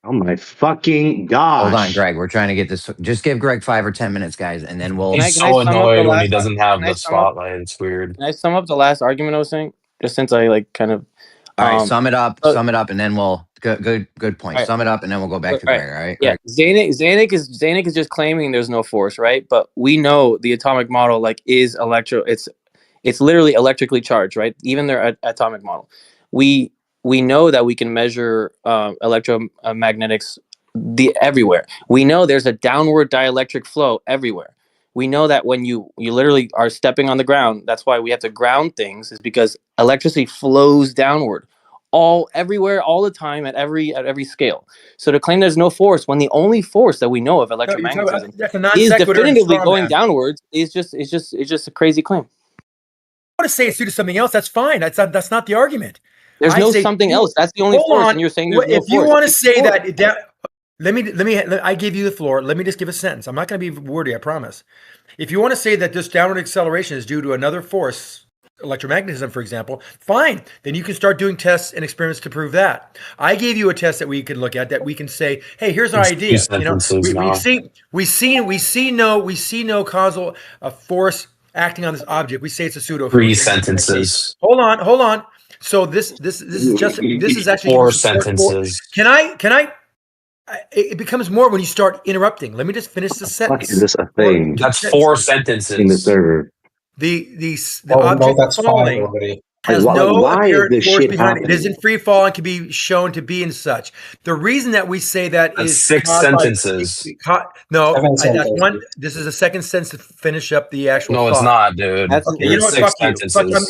Oh my fucking gosh. Hold on, Greg. We're trying to get this. Just give Greg 5 or 10 minutes, guys, and then we'll. He's so annoyed when he doesn't have the spotlight. It's weird. Can I sum up the last argument I was saying? Just since I like kind of. All right, sum it up, and then we'll. Good point. Right. Sum it up, and then we'll go back to Greg. All right. Yeah. Zanick is just claiming there's no force, right? But we know the atomic model like is It's literally electrically charged, right? Even their atomic model. We know that we can measure electromagnetics everywhere. We know there's a downward dielectric flow everywhere. We know that when you literally are stepping on the ground, that's why we have to ground things, is because electricity flows downward everywhere all the time at every scale. So to claim there's no force when the only force that we know of electromagnetism is definitively going downwards is just a crazy claim. I want to say it's due to something else. That's fine. That's not the argument. There's something else. That's the only force. And you're saying there's no force. If you want to say that, let me. I give you the floor. Let me just give a sentence. I'm not going to be wordy. I promise. If you want to say that this downward acceleration is due to another force, electromagnetism, for example, fine. Then you can start doing tests and experiments to prove that. I gave you a test that we can look at that we can say, hey, here's our idea. You know, we see no causal force acting on this object. We say it's a pseudo. 3 sentences. Hold on. So this is actually 4 sentences. Can I? It becomes more when you start interrupting. Let me just finish the sentence. Is this a thing? That's 4 sentences in the server. The object falling has no apparent force behind it. It isn't free fall and can be shown to be and such. The reason that we say that is 6 sentences. No, that's one. This is a second sentence to finish up the actual. No, it's not, dude. Okay, you know what? Fuck you.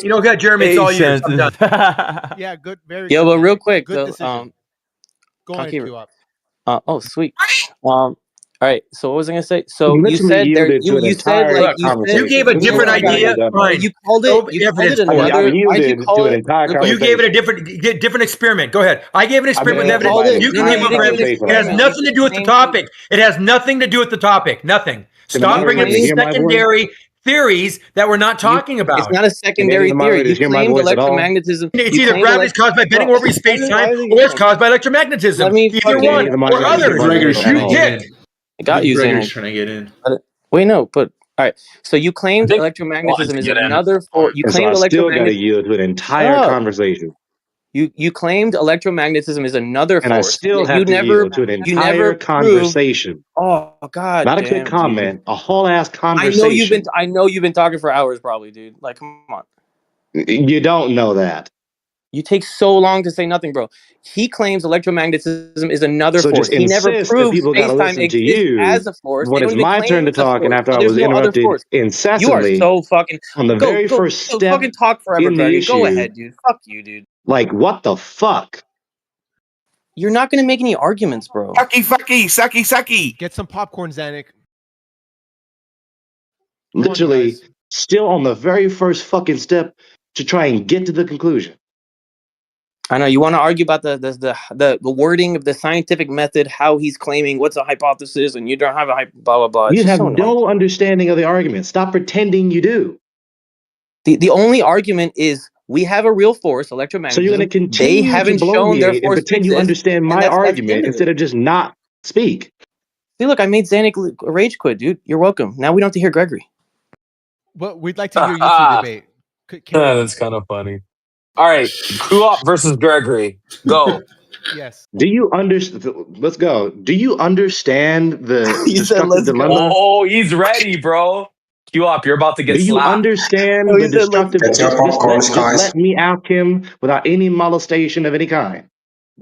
You know what, Jeremy? It's all yours. I'm done. Yeah, good. Very. Yeah, but real quick, go ahead, queue up. Oh, sweet. All right. So what was I gonna say? So you said there. You said like you gave a different idea. Fine. You called it. You called it another. You gave it a different experiment. Go ahead. I gave an experiment with evidence. You can give it evidence. It has nothing to do with the topic. It has nothing to do with the topic. Nothing. Stop bringing these secondary theories that we're not talking about. It's not a secondary theory. You claimed electromagnetism. It's either gravity is caused by bending over space-time, or it's caused by electromagnetism. Either one or others. You pick. I got you, Grgry's trying to get in. Wait, no, but all right. So you claimed electromagnetism is another force. You claimed electromagnetism. Still got to yield to an entire conversation. You claimed electromagnetism is another force, and I still have to yield to an entire conversation. Oh God! Not a quick comment, a whole ass conversation. I know you've been talking for hours, probably, dude. Like, come on. You don't know that. You take so long to say nothing, bro. He claims electromagnetism is another force. He never proved space-time exists as a force. When it's my turn to talk, and after I was interrupted incessantly, you are so fucking on the very first step. Fucking talk forever, Grgry. Go ahead, dude. Fuck you, dude. Like, what the fuck? You're not gonna make any arguments, bro. Sucky. Get some popcorn, Zanick. Literally, still on the very first fucking step to try and get to the conclusion. I know you want to argue about the wording of the scientific method, how he's claiming what's a hypothesis, and you don't have a blah blah blah. You have no understanding of the argument. Stop pretending you do. The only argument is we have a real force, electromagnetism. So you're going to continue they haven't shown their force and pretend you understand my argument instead of just not speak. See, look, I made Zanick rage quit, dude. You're welcome. Now we don't have to hear Grgry. Well, we'd like to hear you two debate. That's kind of funny. All right, Co-op versus Grgry. Go. Yes. Do you understand? Let's go. Do you understand the destructive dilemma? Oh, he's ready, bro. Co-op, you're about to get slapped. Do you understand the destructive dilemma? Let me ask him without any molestation of any kind.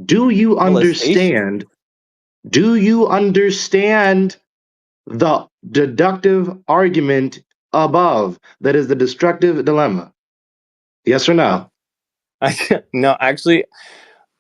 Do you understand? Do you understand the deductive argument above that is the destructive dilemma? Yes or no? No, actually,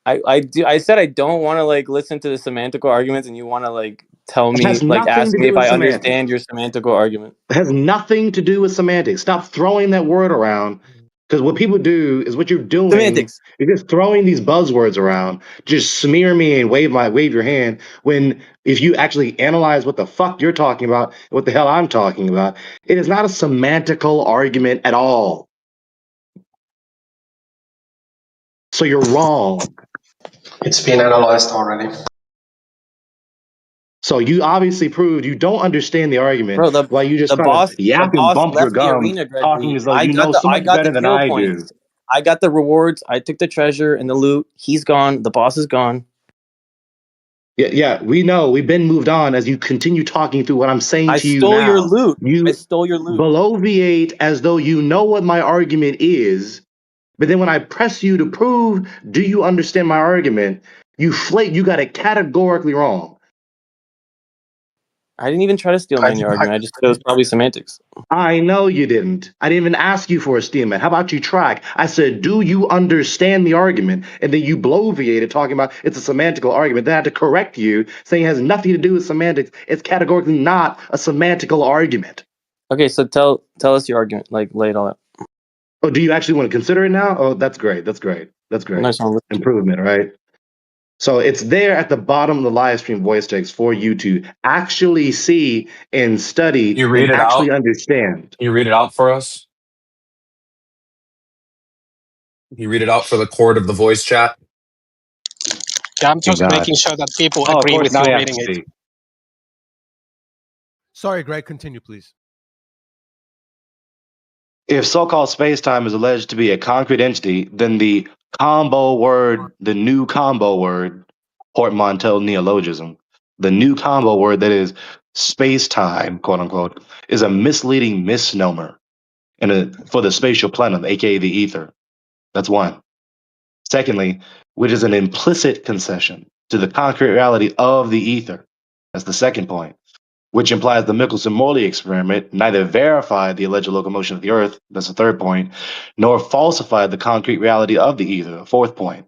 I do. I said I don't want to like listen to the semantical arguments, and you want to like tell me, like ask me if I understand your semantical argument. It has nothing to do with semantics. Stop throwing that word around, because what people do is what you're doing. Semantics. You're just throwing these buzzwords around. Just smear me and wave your hand. When if you actually analyze what the fuck you're talking about, what the hell I'm talking about, it is not a semantical argument at all. So you're wrong. It's been analyzed already. So you obviously proved you don't understand the argument. Bro, While you just the kind of boss yap and bump your left the gums, arena, talking Grgry. as though you know so I much got the better than kill I do. points. I got the rewards. I took the treasure and the loot. He's gone. The boss is gone. Yeah, we know. We've been moved on as you continue talking through what I'm saying I to you stole your now. loot. I You stole your loot. bloviate as though you know what my argument is, but then when I press you to prove, do you understand my argument? You flake. You got it categorically wrong. I didn't even try to steal your argument. I just said it was probably semantics. I know you didn't. I didn't even ask you for a statement. How about you try? I said, do you understand the argument? And then you bloviated talking about it's a semantical argument. Then I had to correct you, saying it has nothing to do with semantics. It's categorically not a semantical argument. Okay, so tell us your argument. Like, lay it all out. Oh, do you actually want to consider it now? Oh, that's great. That's great. That's great. Nice one. Improvement, right? So it's there at the bottom of the live stream voice text for you to actually see and study You read and it actually out. understand. Can you read it out for us? Can you read it out for the court of the voice chat? Yeah, I'm just making sure that people agree with you reading it. Sorry, Greg. Continue, please. If so-called space-time is alleged to be a concrete entity, then the new combo word, portmanteau neologism, the new combo word that is space-time, quote unquote, is a misleading misnomer for the spatial plenum, aka the ether. That's one. Secondly, which is an implicit concession to the concrete reality of the ether. That's the second point, which implies the Michelson-Morley experiment neither verified the alleged locomotion of the Earth, that's the third point, nor falsified the concrete reality of the ether, the fourth point.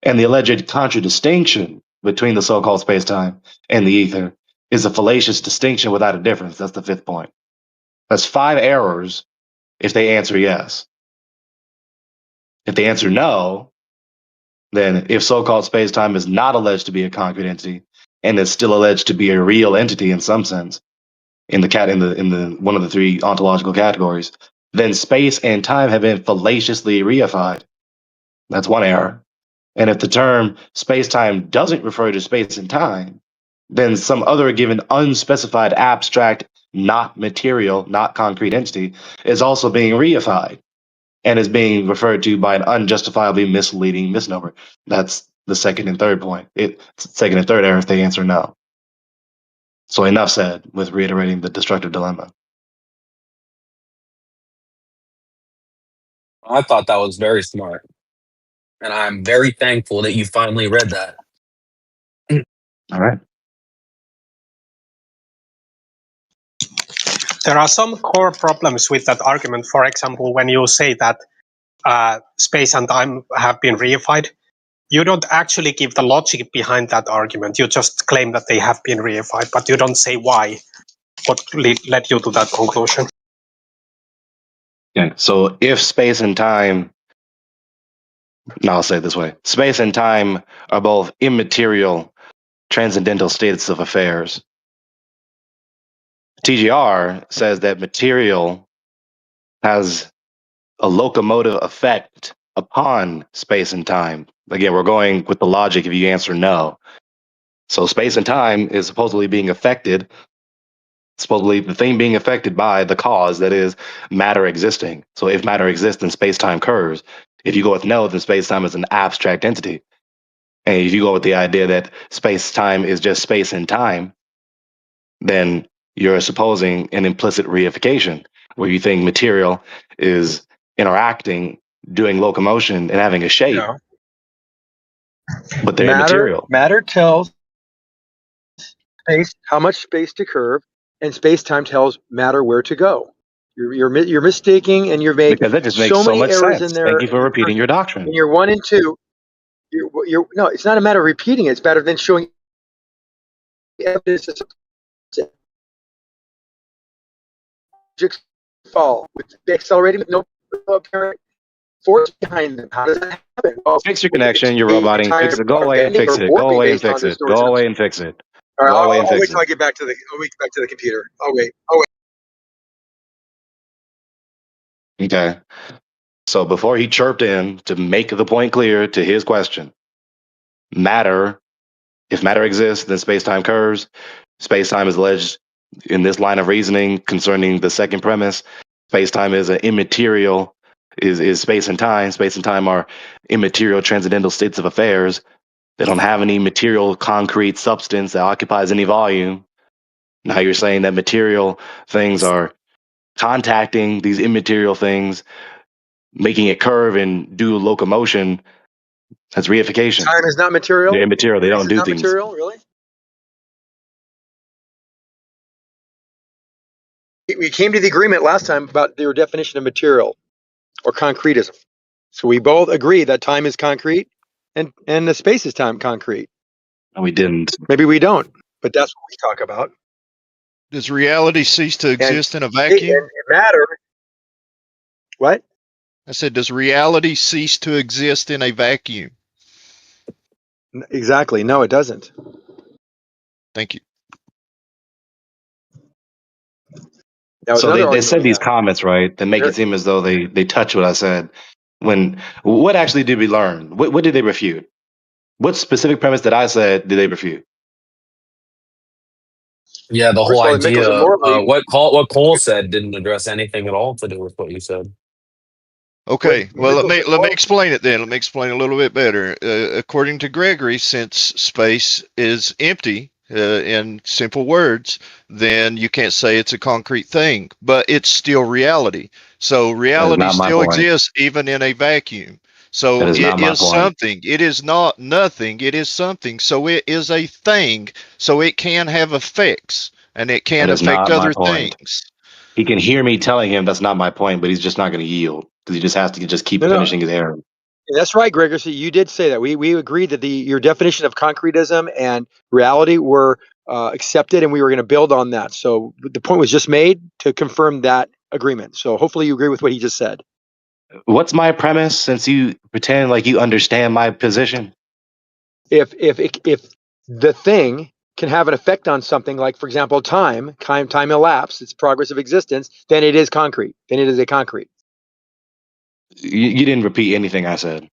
And the alleged contradistinction between the so-called space-time and the ether is a fallacious distinction without a difference, that's the fifth point. That's 5 errors if they answer yes. If they answer no, then if so-called space-time is not alleged to be a concrete entity and is still alleged to be a real entity in some sense, in the one of the 3 ontological categories, then space and time have been fallaciously reified. That's one error. And if the term space-time doesn't refer to space and time, then some other given unspecified abstract, not material, not concrete entity is also being reified and is being referred to by an unjustifiably misleading misnomer. That's the second and third point. Second and third error if they answer no. So enough said with reiterating the destructive dilemma. I thought that was very smart. And I'm very thankful that you finally read that. All right. There are some core problems with that argument. For example, when you say that space and time have been reified, you don't actually give the logic behind that argument. You just claim that they have been reified, but you don't say why. What led you to that conclusion? Okay, so if space and time, no, I'll say it this way: space and time are both immaterial, transcendental states of affairs. TGR says that material has a locomotive effect upon space and time. Again, we're going with the logic if you answer no. So space and time is supposedly being affected, supposedly the thing being affected by the cause, that is matter existing. So if matter exists, then space-time curves. If you go with no, then space-time is an abstract entity. And if you go with the idea that space-time is just space and time, then you're supposing an implicit reification, where you think material is interacting, doing locomotion, and having a shape. Yeah. But they're immaterial. Matter tells space how much space to curve, and space-time tells matter where to go. You're mistaking, and you're making Because that just makes so so many much errors sense. in there. Thank you for repeating your doctrine. In your 1 and 2, you're no. It's not a matter of repeating it. It's better than showing evidence. Objects fall with accelerating with no apparent force behind them. How does that happen? Well, Fix your connection. You're roboting. Fix it. Go away and fix it. Go away and fix it. Go away and fix it. All right, Go away and I'll fix wait till it. I get back to the. I'll wait back to the computer. I'll wait. Okay. So before he chirped in to make the point clear to his question, matter If matter exists, then space-time curves. Space-time is alleged in this line of reasoning concerning the second premise. Space-time is an immaterial, is space and time. Space and time are immaterial transcendental states of affairs. They don't have any material concrete substance that occupies any volume. Now you're saying that material things are contacting these immaterial things, making it curve and do locomotion. That's reification. Time is not material. They're immaterial. They don't do not things. Material, really? We came to the agreement last time about their definition of material or concretism. So we both agree that time is concrete and the space is time concrete. No, we didn't. Maybe we don't, but that's what we talk about. Does reality cease to exist in a vacuum? And matter. What? I said, does reality cease to exist in a vacuum? Exactly. No, it doesn't. Thank you. So they said these comments, right, that make it seem as though they touch what I said. What actually did we learn? What did they refute? What specific premise that I said did they refute? Yeah, the whole idea. What Cole said didn't address anything at all to do with what you said. Okay, well, let me explain it then. Let me explain a little bit better. According to Grgry, since space is empty, in simple words, then you can't say it's a concrete thing, but it's still reality. So reality still exists even in a vacuum. So it is something. It is not nothing. It is something. So it is a thing. So it can have effects, and it can affect other things. He can hear me telling him that's not my point, but he's just not going to yield because he just has to keep finishing his error. That's right, Grgry. So you did say that. We agreed that your definition of concretism and reality were accepted, and we were going to build on that. So the point was just made to confirm that agreement. So hopefully you agree with what he just said. What's my premise? Since you pretend like you understand my position, if the thing can have an effect on something, like for example, time elapsed, its progress of existence, then it is concrete. Then it is a concrete. You didn't repeat anything I said.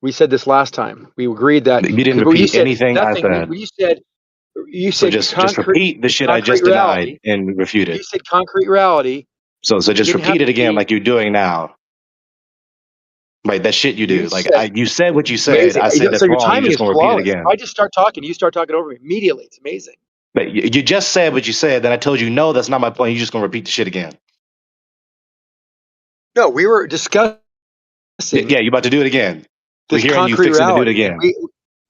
We said this last time. We agreed that you didn't repeat anything I said. You said just repeat the shit I just denied and refuted. You said concrete reality. So just repeat it again, like you're doing now. Like that shit you do. You said what you said. Amazing. I said that's so your wrong. timing You're just is gonna repeat it again. I just start talking, you start talking over me immediately. It's amazing. But you just said what you said. Then I told you no, that's not my point. You're just gonna repeat the shit again. No, we were discussing. Yeah, you're about to do it again. We're hearing you fixing to do it again.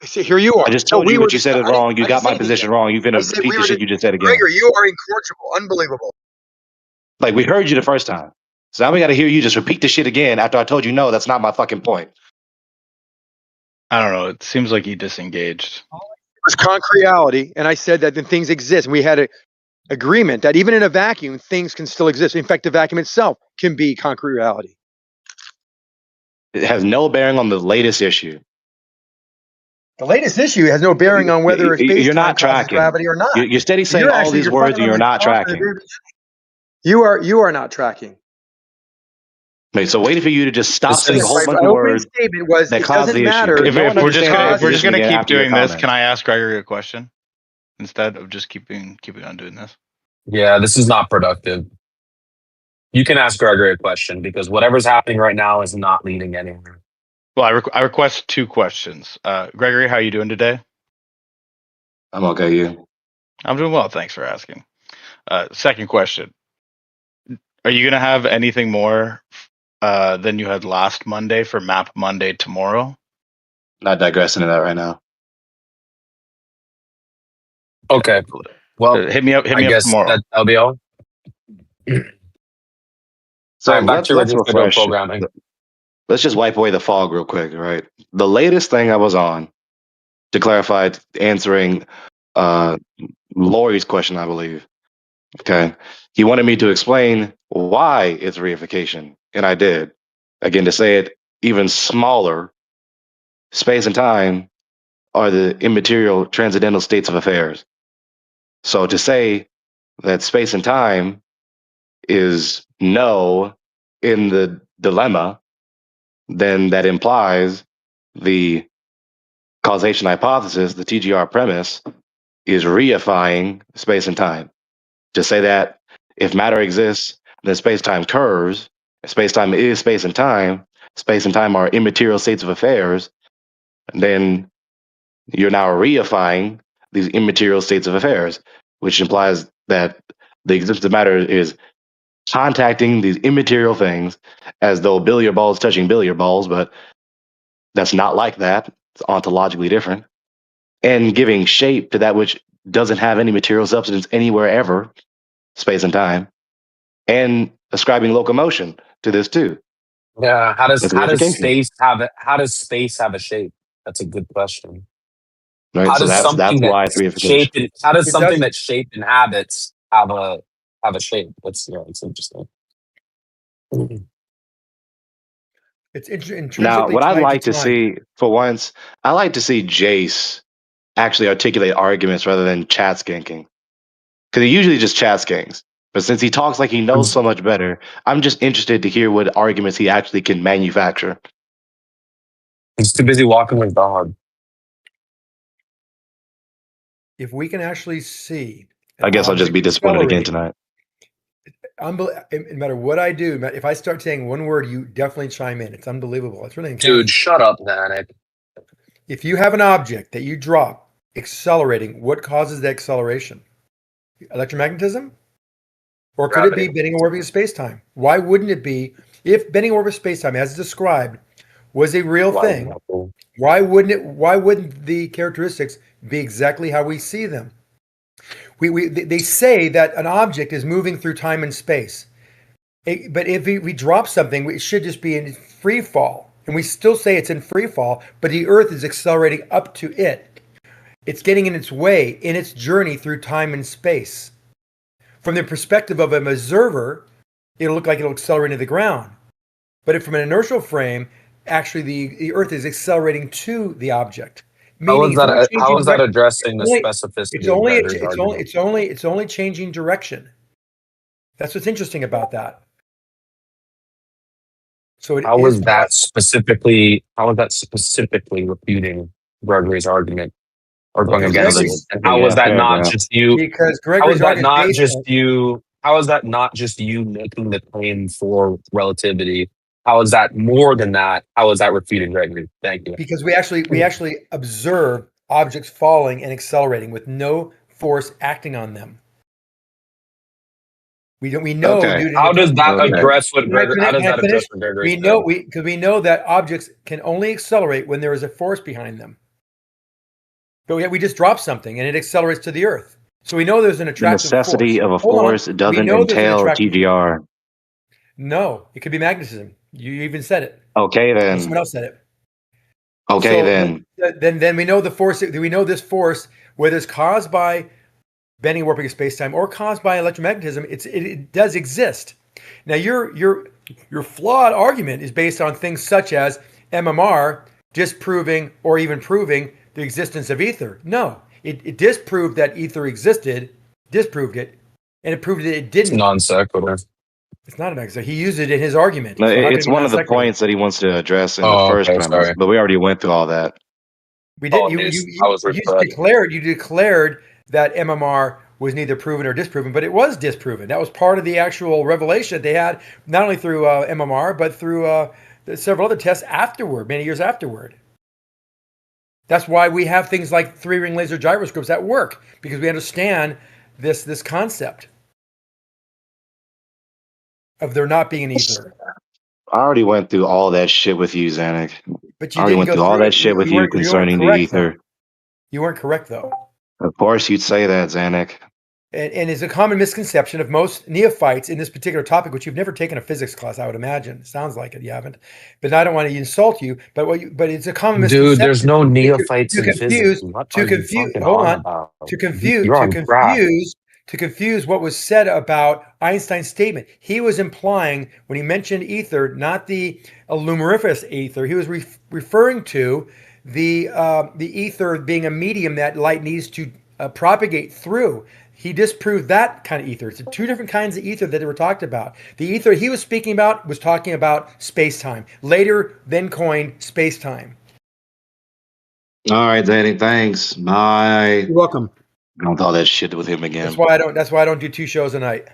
Here you are. I just told you what you said is wrong. You got my position wrong. You're gonna repeat the shit you just said again. Grgry, you are incorrigible. Unbelievable. Like we heard you the first time. So now we got to hear you just repeat the shit again after I told you no, that's not my fucking point. I don't know. It seems like he disengaged. It was concrete reality, and I said that then things exist. And we had an agreement that even in a vacuum, things can still exist. In fact, the vacuum itself can be concrete reality. It has no bearing on the latest issue. The latest issue has no bearing on whether it's you're not tracking gravity or not. You're steady saying all these words, and you're not tracking. You are not tracking. Wait, so waiting for you to just stop saying a whole bunch of words that cause the issue. If we're just going to keep doing this, can I ask Grgry a question instead of just keeping on doing this? Yeah, this is not productive. You can ask Grgry a question because whatever's happening right now is not leading anywhere. Well, I request 2 questions. Grgry, how are you doing today? I'm okay. You? I'm doing well. Thanks for asking. Second question: are you going to have anything more than you had last Monday for Map Monday tomorrow? Not digressing to that right now. Okay. Well, hit me up tomorrow. That'll be all. So right, back to refresh programming. Let's just wipe away the fog real quick, right? The latest thing I was on, to clarify, answering Lori's question, I believe. Okay. He wanted me to explain why it's reification, and I did. Again, to say it even smaller, space and time are the immaterial transcendental states of affairs. So to say that space and time is no in the dilemma, then that implies the causation hypothesis, the TGR premise, is reifying space and time. To say that if matter exists, then space-time curves, space-time is space and time are immaterial states of affairs, then you're now reifying these immaterial states of affairs, which implies that the existence of matter is contacting these immaterial things as though billiard balls touching billiard balls, but that's not like that. It's ontologically different. And giving shape to that which doesn't have any material substance anywhere ever, space and time, and ascribing locomotion to this too. Yeah. That's How does reification. space have it? How does space have a shape? That's a good question. Right. How So does that's something why that's it's reification. shaped? How does It something doesn't. that's shaped in habits have a shape? That's it's interesting. It's Now, intrinsically what I'd tied to like to time. see for once, I like to see Jace actually articulate arguments rather than chat skanking. Because he usually just chat skanks. But since he talks like he knows so much better, I'm just interested to hear what arguments he actually can manufacture. He's too busy walking with dog. If we can actually see, I guess I'll just be disappointed again tonight. No matter what I do, if I start saying one word, you definitely chime in. It's unbelievable. It's really intense. Dude, shut up, Zanick. If you have an object that you drop accelerating, what causes the acceleration? Electromagnetism? Or could it be bending and warping of space-time? Why wouldn't it be, if bending and warping of space-time, as described, was a real thing, why wouldn't the characteristics be exactly how we see them? They say that an object is moving through time and space. But if we drop something, it should just be in free fall. And we still say it's in free fall, but the Earth is accelerating up to it. It's getting in its way, in its journey through time and space. From the perspective of an observer, it'll look like it'll accelerate into the ground. But from an inertial frame, actually the Earth is accelerating to the object. How is that addressing the specificity of Grgry's argument? It's only changing direction. That's what's interesting about that. So how is that specifically refuting Grgry's argument or going against it? And how is that not just you? Because Grgry's how is that not just you making the claim for relativity? How is that more than that? How is that refuting Grgry? Thank you. Because we actually observe objects falling and accelerating with no force acting on them. We know. Okay. How does that address what Grgry? How does that address what Grgry? We know that objects can only accelerate when there is a force behind them. But we just drop something and it accelerates to the Earth. So we know there's an attractive force. The necessity of a force doesn't entail TGR. No, it could be magnetism. You even said it. Okay, then. Someone else said it. Okay, then. Then we know the force. We know this force, whether it's caused by bending and warping of space-time or caused by electromagnetism, it does exist. Now your flawed argument is based on things such as MMR disproving or even proving the existence of ether. No, it disproved that ether existed, disproved it, and it proved that it didn't. It's non sequitur. It's not an example. He used it in his argument. No, it's one of the points that he wants to address in the first premise, but we already went through all that. We did. You declared that MMR was neither proven or disproven, but it was disproven. That was part of the actual revelation that they had, not only through MMR, but through several other tests afterward, many years afterward. That's why we have things like 3-ring laser gyroscopes that work, because we understand this concept of there not being an ether. I already went through all that shit with you, Zanick. But you I already went through all that shit with you concerning the ether. You weren't correct, though. Of course you'd say that, Zanick. And it's a common misconception of most neophytes in this particular topic, which you've never taken a physics class, I would imagine. It sounds like it, you haven't. But I don't want to insult you, but it's a common misconception. Dude, there's no neophytes in physics. To confuse what was said about Einstein's statement. He was implying, when he mentioned ether, not the luminiferous ether, he was referring to the ether being a medium that light needs to propagate through. He disproved that kind of ether. It's two different kinds of ether that were talked about. The ether he was speaking about was talking about space-time. Later, then coined space-time. All right, Zanick, thanks. Bye. You're welcome. Don't all that shit with him again. That's why I don't do 2 shows a night.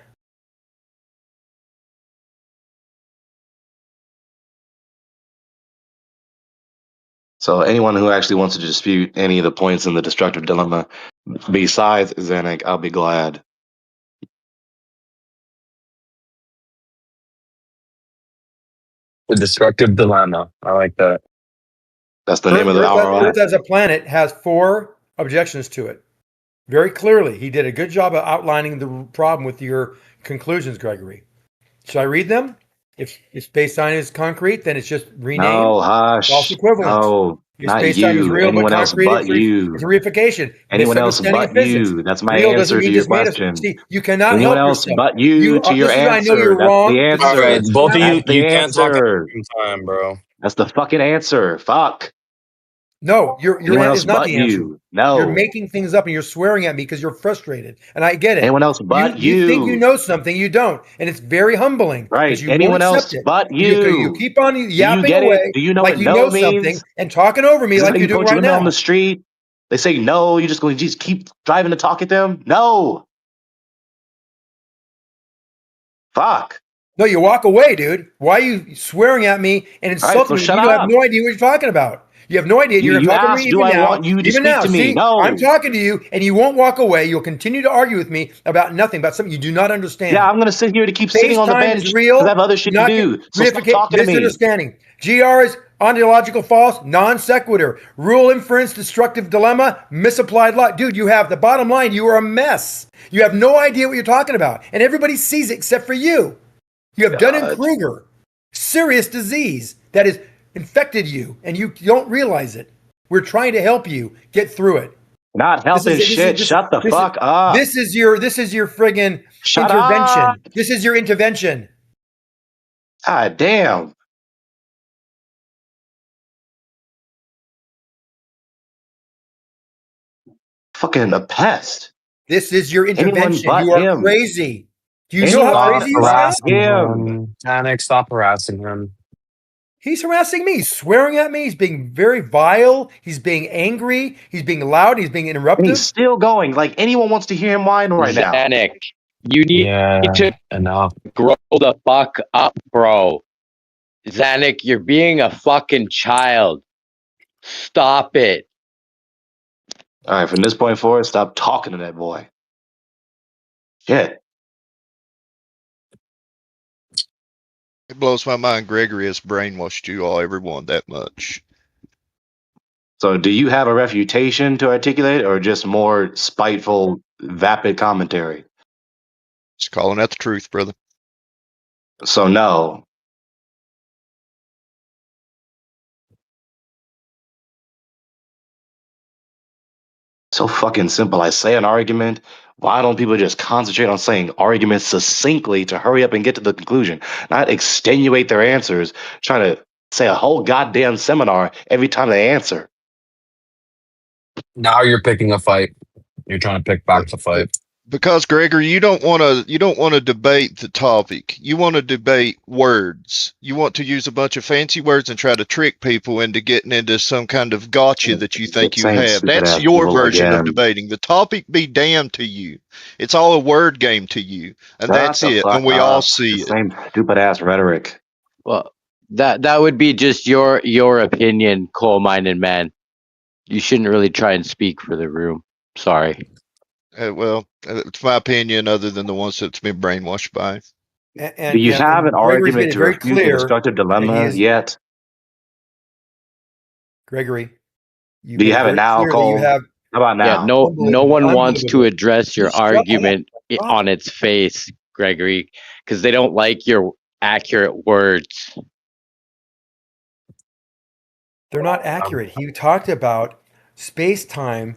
So anyone who actually wants to dispute any of the points in the destructive dilemma besides Zanick, I'll be glad. The destructive dilemma. I like that. That's the name of the hour. Earth as a planet has 4 objections to it. Very clearly, he did a good job of outlining the problem with your conclusions, Grgry. Should I read them? If space-time is concrete, then it's just renamed. No, hush. False equivalence. No, If not space-time is you. real, Anyone but else concrete, but you. it's reification. Anyone else but you. That's my answer to your question. See, you cannot Anyone help else yourself. but you to your answer. I know you're That's wrong. the answer. All right, both of you, That's the you can't talk at answer. the same time, bro. That's the fucking answer. Fuck. No, your Anyone else is not but the answer. you. No. You're making things up and you're swearing at me because you're frustrated. And I get it. Anyone else but you. You think you know something, you don't. And it's very humbling. Right. You Anyone won't else accept it. but you. You keep on yapping get away it? Do you know like what you no know means? something and talking over me like you're doing right now. On the street, they say no. You just keep driving to talk at them. No. Fuck. No, you walk away, dude. Why are you swearing at me and insulting me? You have no idea what you're talking about. You have no idea. You're going to talk to me even now. Want you to even speak now. to me? See, no. I'm talking to you, and you won't walk away. You'll continue to argue with me about nothing, about something you do not understand. Yeah, I'm going to sit here to keep sitting on the bench because I have other shit to do. So stop talking to me. Misunderstanding. GR is ontological false, non sequitur. Rule inference, destructive dilemma, misapplied law. Dude, you have the bottom line. You are a mess. You have no idea what you're talking about, and everybody sees it except for you. You have Dunning-Kruger, serious disease that has infected you, and you don't realize it. We're trying to help you get through it. Not helping shit. Shut the fuck up. This is your friggin' Shut intervention. Up. This is your intervention. God damn. Fucking a pest. This is your intervention. You are crazy. Do you know how crazy you are? Zanick, stop harassing him. He's harassing me. He's swearing at me. He's being very vile. He's being angry. He's being loud. He's being interruptive. He's still going. Like anyone wants to hear him whine right now. Zanick, you need to grow the fuck up, bro. Zanick, you're being a fucking child. Stop it. All right, from this point forward, stop talking to that boy. Shit. It blows my mind Grgry has brainwashed you all, everyone, that much. So do you have a refutation to articulate or just more spiteful, vapid commentary? Just calling out the truth, brother. So no. So fucking simple. I say an argument. Why don't people just concentrate on saying arguments succinctly to hurry up and get to the conclusion, not extenuate their answers, trying to say a whole goddamn seminar every time they answer? Now you're picking a fight. You're trying to pick back the fight. Because Grgry, you don't want to debate the topic. You want to debate words. You want to use a bunch of fancy words and try to trick people into getting into some kind of gotcha that you think you have. That's your version of debating. The topic be damned to you. It's all a word game to you, and that's it. And we all see it. Same stupid ass rhetoric. Well, that would be just your opinion, coal-minded man. You shouldn't really try and speak for the room. Sorry. Well, it's my opinion, other than the ones that's been brainwashed by. Do you have an argument to refute the destructive dilemma yet? Grgry, do you have it now, Cole? How about now? Yeah, no one wants to address your argument on its face, Grgry, because they don't like your accurate words. They're not accurate. He talked about space-time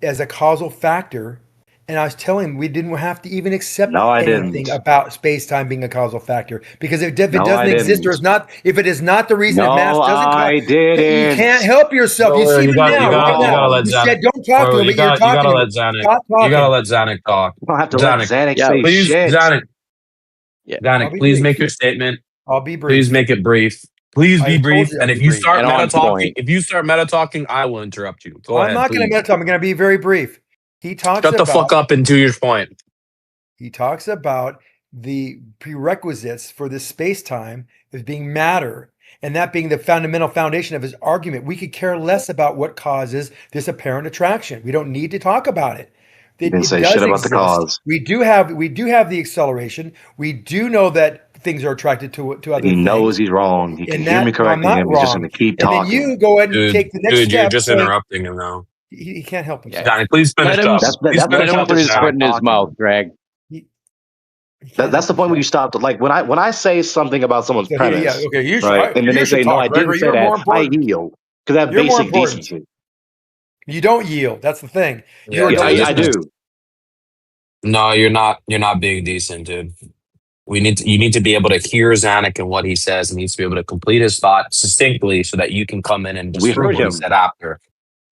as a causal factor, and I was telling him we didn't have to even accept anything about space-time being a causal factor, because if it doesn't exist or is not, if it is not the reason that mass doesn't, you can't help yourself. You see me now. You gotta let Zanick. Don't talk to him, but you're talking. You gotta let Zanick. You gotta let Zanick talk. You don't have to let Zanick say please, shit. Zanick. Zanick, please make your statement. I'll be brief. Please make it brief. Please be brief. And if you start And meta on talking, point. if you start meta talking, I will interrupt you. Go ahead. I'm not going to Please. meta talk. I'm going to be very brief. He talks Shut the fuck up and do your point. He talks about the prerequisites for this space-time as being matter, and that being the fundamental foundation of his argument. We could care less about what causes this apparent attraction. We don't need to talk about it. You didn't say shit about the cause. We do have the acceleration. We do know that things are attracted to other things. He knows he's wrong. He can hear me correcting him. He's just going to keep talking. And then you go ahead and take the next step. Dude, you're just interrupting him now. He can't help himself. Johnny, please finish up. Let him put his foot in his mouth, Greg. That's the point where you stop. Like when I say something about someone's premise, right? And then they say, "No, I didn't say that." I yield because I have basic decency. You don't yield. That's the thing. Yeah, I do. No, you're not. You're not being decent, dude. You need to be able to hear Zanick and what he says. He needs to be able to complete his thought succinctly so that you can come in and disprove what he said after.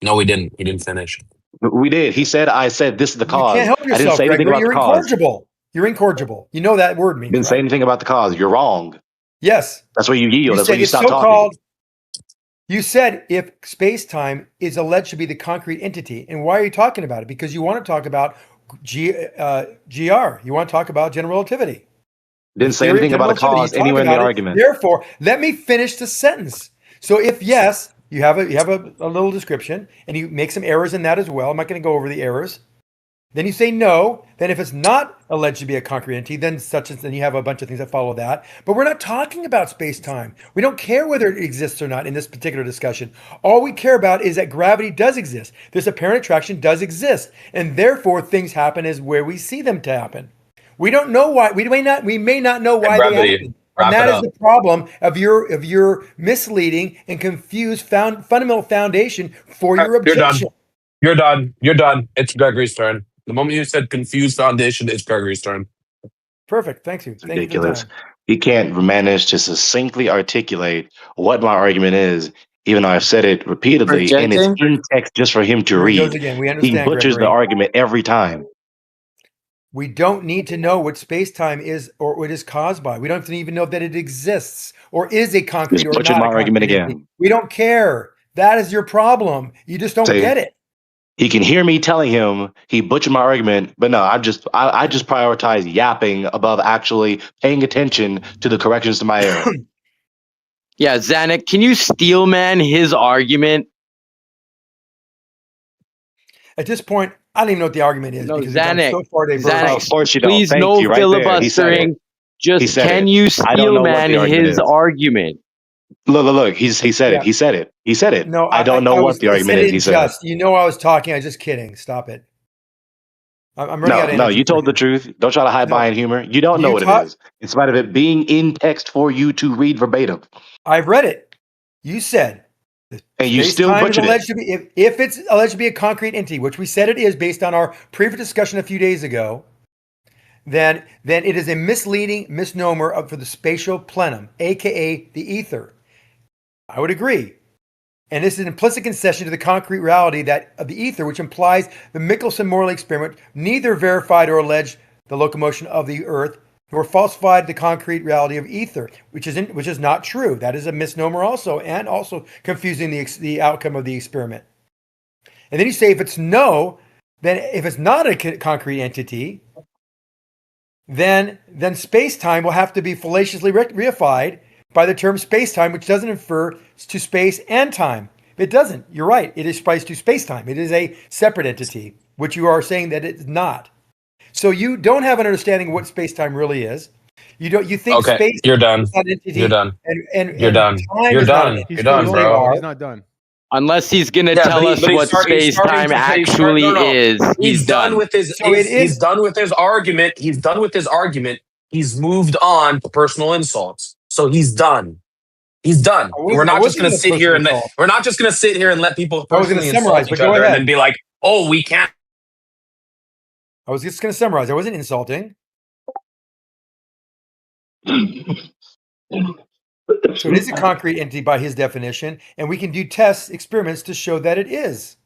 No, we didn't. He didn't finish. We did. He said, "I said this is the cause." You can't help yourself, I didn't say anything about the cause. Incorrigible. You're incorrigible. You know that word means. Didn't say anything about the cause. You're wrong. Yes. That's where you yield. That's where you stop talking. You said if space-time is alleged to be the concrete entity, and why are you talking about it? Because you want to talk about GR. You want to talk about general relativity. Didn't say anything about a cause anywhere in the argument. Therefore, let me finish the sentence. So if yes, you have a little description, and you make some errors in that as well. I'm not going to go over the errors. Then you say no. Then if it's not alleged to be a concrete entity, then then you have a bunch of things that follow that. But we're not talking about space-time. We don't care whether it exists or not in this particular discussion. All we care about is that gravity does exist. This apparent attraction does exist. And therefore, things happen as where we see them to happen. We don't know why. We may not know why they happen. And that is the problem of your misleading and confused fundamental foundation for your objection. You're done. You're done. It's Grgry's turn. The moment you said confused foundation, it's Grgry's turn. Perfect. Thank you. It's ridiculous. He can't manage to succinctly articulate what my argument is, even though I've said it repeatedly, and it's in text just for him to read. He butchers the argument every time. We don't need to know what space-time is or what it is caused by. We don't even know that it exists or is a concrete or not. Butchered my argument again. We don't care. That is your problem. You just don't get it. He can hear me telling him he butchered my argument, but no, I just prioritize yapping above actually paying attention to the corrections to my error. Yeah, Zanick, can you steel man his argument? At this point, I don't even know what the argument is. No, because Zanick, so far of course you don't. Please, Thank no you. filibustering. Just can you steel man his argument? Look. He said it. He said it. He said it. No, I don't know what the argument is. He said. You know, I was talking. I was just kidding. Stop it. I'm running out of No, you told the truth. Don't try to hide behind humor. You don't know what it is, in spite of it being in text for you to read verbatim. I've read it. You said. And you still butchered it. If it's alleged to be a concrete entity, which we said it is based on our previous discussion a few days ago, then it is a misleading misnomer for the spatial plenum, aka the ether. I would agree. And this is an implicit concession to the concrete reality of the ether, which implies the Michelson-Morley experiment neither verified or alleged the locomotion of the Earth, nor falsified the concrete reality of ether, which is not true. That is a misnomer also, and also confusing the outcome of the experiment. And then you say if it's no, then if it's not a concrete entity, then space-time will have to be fallaciously reified by the term space-time, which doesn't refer to space and time. It doesn't. You're right. It is priced to space-time. It is a separate entity, which you are saying that it's not. So you don't have an understanding of what space-time really is. You think space you're done. is an entity. You're done. And you're done. You're done. You're done, bro. He's not done. Unless he's gonna tell us what space-time actually is. He's done with his. He's done with his argument. He's done with his argument. He's moved on to personal insults. So he's done. He's done. We're not just going to sit here and let people personally insult each other and then be like, "Oh, we can't." I was just going to summarize. I wasn't insulting. So it is a concrete entity by his definition, and we can do experiments to show that it is.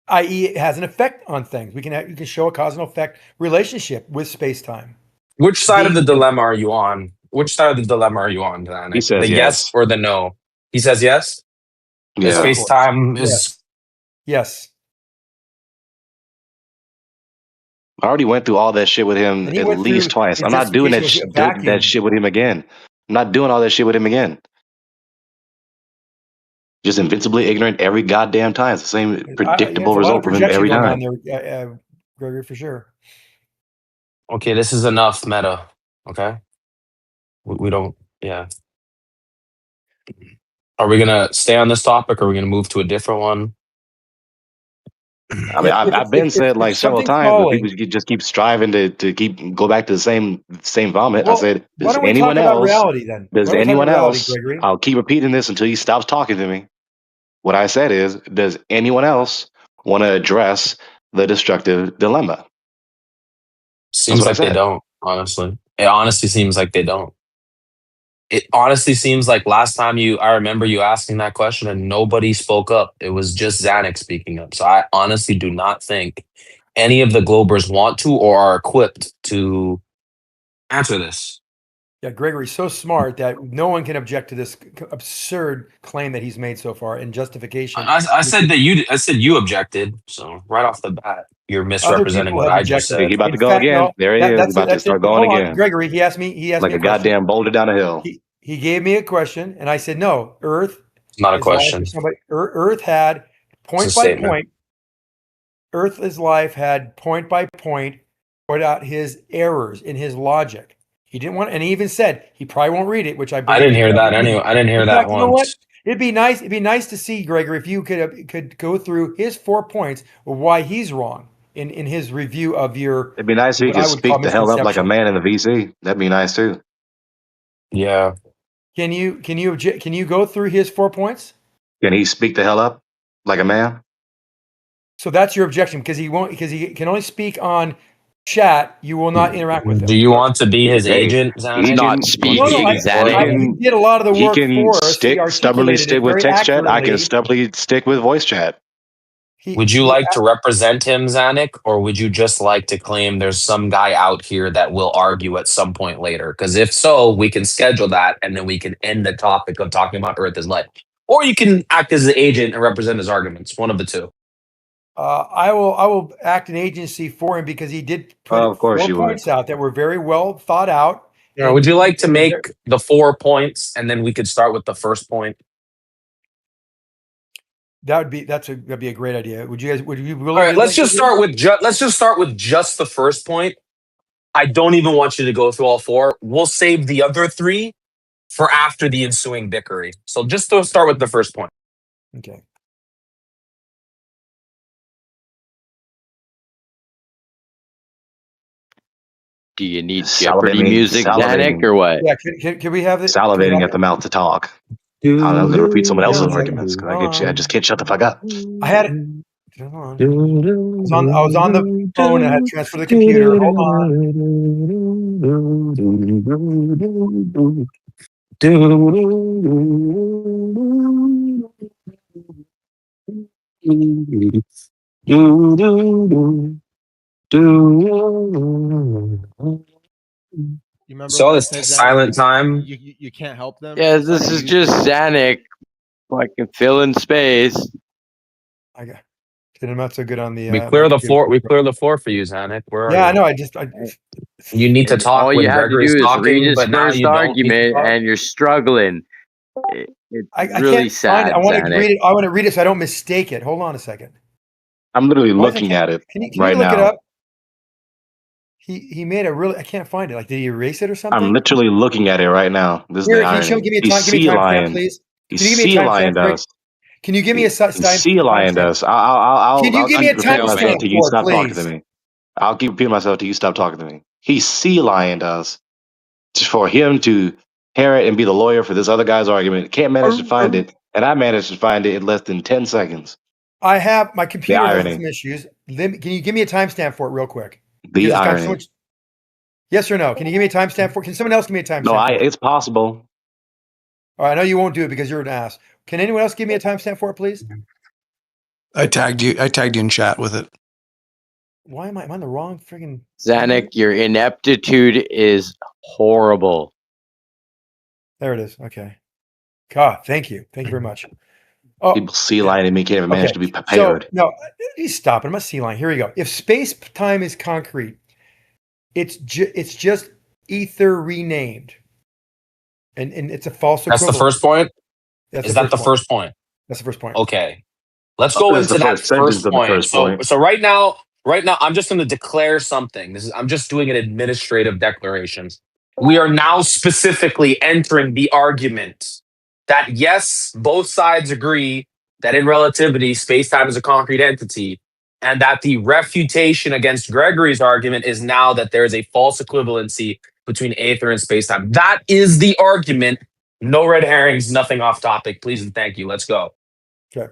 I.e., it has an effect on things. We can show a cause and effect relationship with space-time. Which side of the dilemma are you on? which side of the dilemma are you on, Zanick? He says the yes or the no? He says yes. His FaceTime is. Yes. I already went through all that shit with him at least twice. I'm not doing that shit with him again. I'm not doing all that shit with him again. Just invincibly ignorant every goddamn time. It's the same predictable result from him every time. Grgry, for sure. Okay, this is enough meta. Okay, we don't. Yeah. Are we gonna stay on this topic, or are we gonna move to a different one? I mean, I've been said like several times, but people just keep striving to go back to the same vomit. Well, I said, why don't we talk about reality then? Does anyone else? I'll keep repeating this until he stops talking to me. What I said is, does anyone else want to address the destructive dilemma? Seems like they don't. Honestly, it honestly seems like they don't. It honestly seems like last time I remember you asking that question and nobody spoke up. It was just Zanick speaking up. So I honestly do not think any of the Globers want to or are equipped to answer this. Yeah, Grgry's so smart that no one can object to this absurd claim that he's made so far in justification. I said you objected. So right off the bat, you're misrepresenting what I just said. He's about to go again. There he is. He's about to start going again. Grgry, he asked me like a goddamn boulder down a hill. He gave me a question, and I said, no, Earth. Not a question. Earth had point by point. Earth's life had point by point point out his errors in his logic. He didn't want, and he even said he probably won't read it, which I didn't hear that anyway. I didn't hear that once. You know what? It'd be nice to see, Grgry, if you could go through his 4 points of why he's wrong in his review of your. It'd be nice if he could speak the hell up like a man in the VC. That'd be nice too. Yeah. Can you go through his 4 points? Can he speak the hell up like a man? So that's your objection because he can only speak on chat. You will not interact with him. Do you want to be his agent? He's not speaking. He did a lot of the work for us. He can stubbornly stick with text chat. I can stubbornly stick with voice chat. Would you like to represent him, Zanick, or would you just like to claim there's some guy out here that will argue at some point later? Because if so, we can schedule that, and then we can end the topic of talking about Earth as life. Or you can act as the agent and represent his arguments. One of the two. I will act an agency for him because he did put 4 points out that were very well thought out. Yeah, would you like to make the 4 points, and then we could start with the first point? That'd be a great idea. Would you be willing? All right, let's just start with just the first point. I don't even want you to go through all 4. We'll save the other 3 for after the ensuing bickery. So just to start with the first point. Okay. Do you need Jeopardy music, Zanick, or what? Yeah, can we have it? Salivating at the mouth to talk. I'm going to repeat someone else's arguments because I just can't shut the fuck up. I had it. Hold on. I was on the phone and I had to transfer the computer. Hold You remember so this silent time. You can't help them. Yeah, this is just Zanick, fucking filling space. I got. I'm not so good on the. We clear the floor. We clear the floor for you, Zanick. I know. You need to talk. All you have to do is read his first argument, and you're struggling. It's really sad. I want to read it. I want to read it so I don't mistake it. Hold on a second. I'm literally looking at it right now. Look it up? He made a really. I can't find it. Like, did he erase it or something? I'm literally looking at it right now. This Here, can you give me a time? Give me a time, please. Can you give me a time? Can you give me a time? Sea lion does. I'll. Can you give me a time stamp till you stop talking to me? I'll keep repeating myself till you stop talking to me. He sea lion us for him to hear it and be the lawyer for this other guy's argument. Can't manage to find it, and I managed to find it in less than 10 seconds. I have my computer has some issues. Can you give me a timestamp for it real quick? The irony. Yes or no? Can you give me a timestamp for it? Can someone else give me a timestamp? No, it's possible. All right, I know you won't do it because you're an ass. Can anyone else give me a timestamp for it, please? I tagged you in chat with it. Why am I on the wrong friggin'? Zanick, your ineptitude is horrible. There it is. Okay. God, thank you. Thank you very much. Oh, People sea lining me can't even manage to be prepared. So, no, he's stopping. I'm a sea line. Here we go. If space-time is concrete, it's just ether renamed. And it's a false equivalent. That's the first point? That's Is that the first point? That's the first point. Okay. Let's go into that first point. So right now, I'm just going to declare something. I'm just doing an administrative declaration. We are now specifically entering the argument that yes, both sides agree that in relativity, space-time is a concrete entity, and that the refutation against Grgry's argument is now that there is a false equivalency between aether and space-time. That is the argument. No red herrings, nothing off topic. Please and thank you. Let's go. Okay.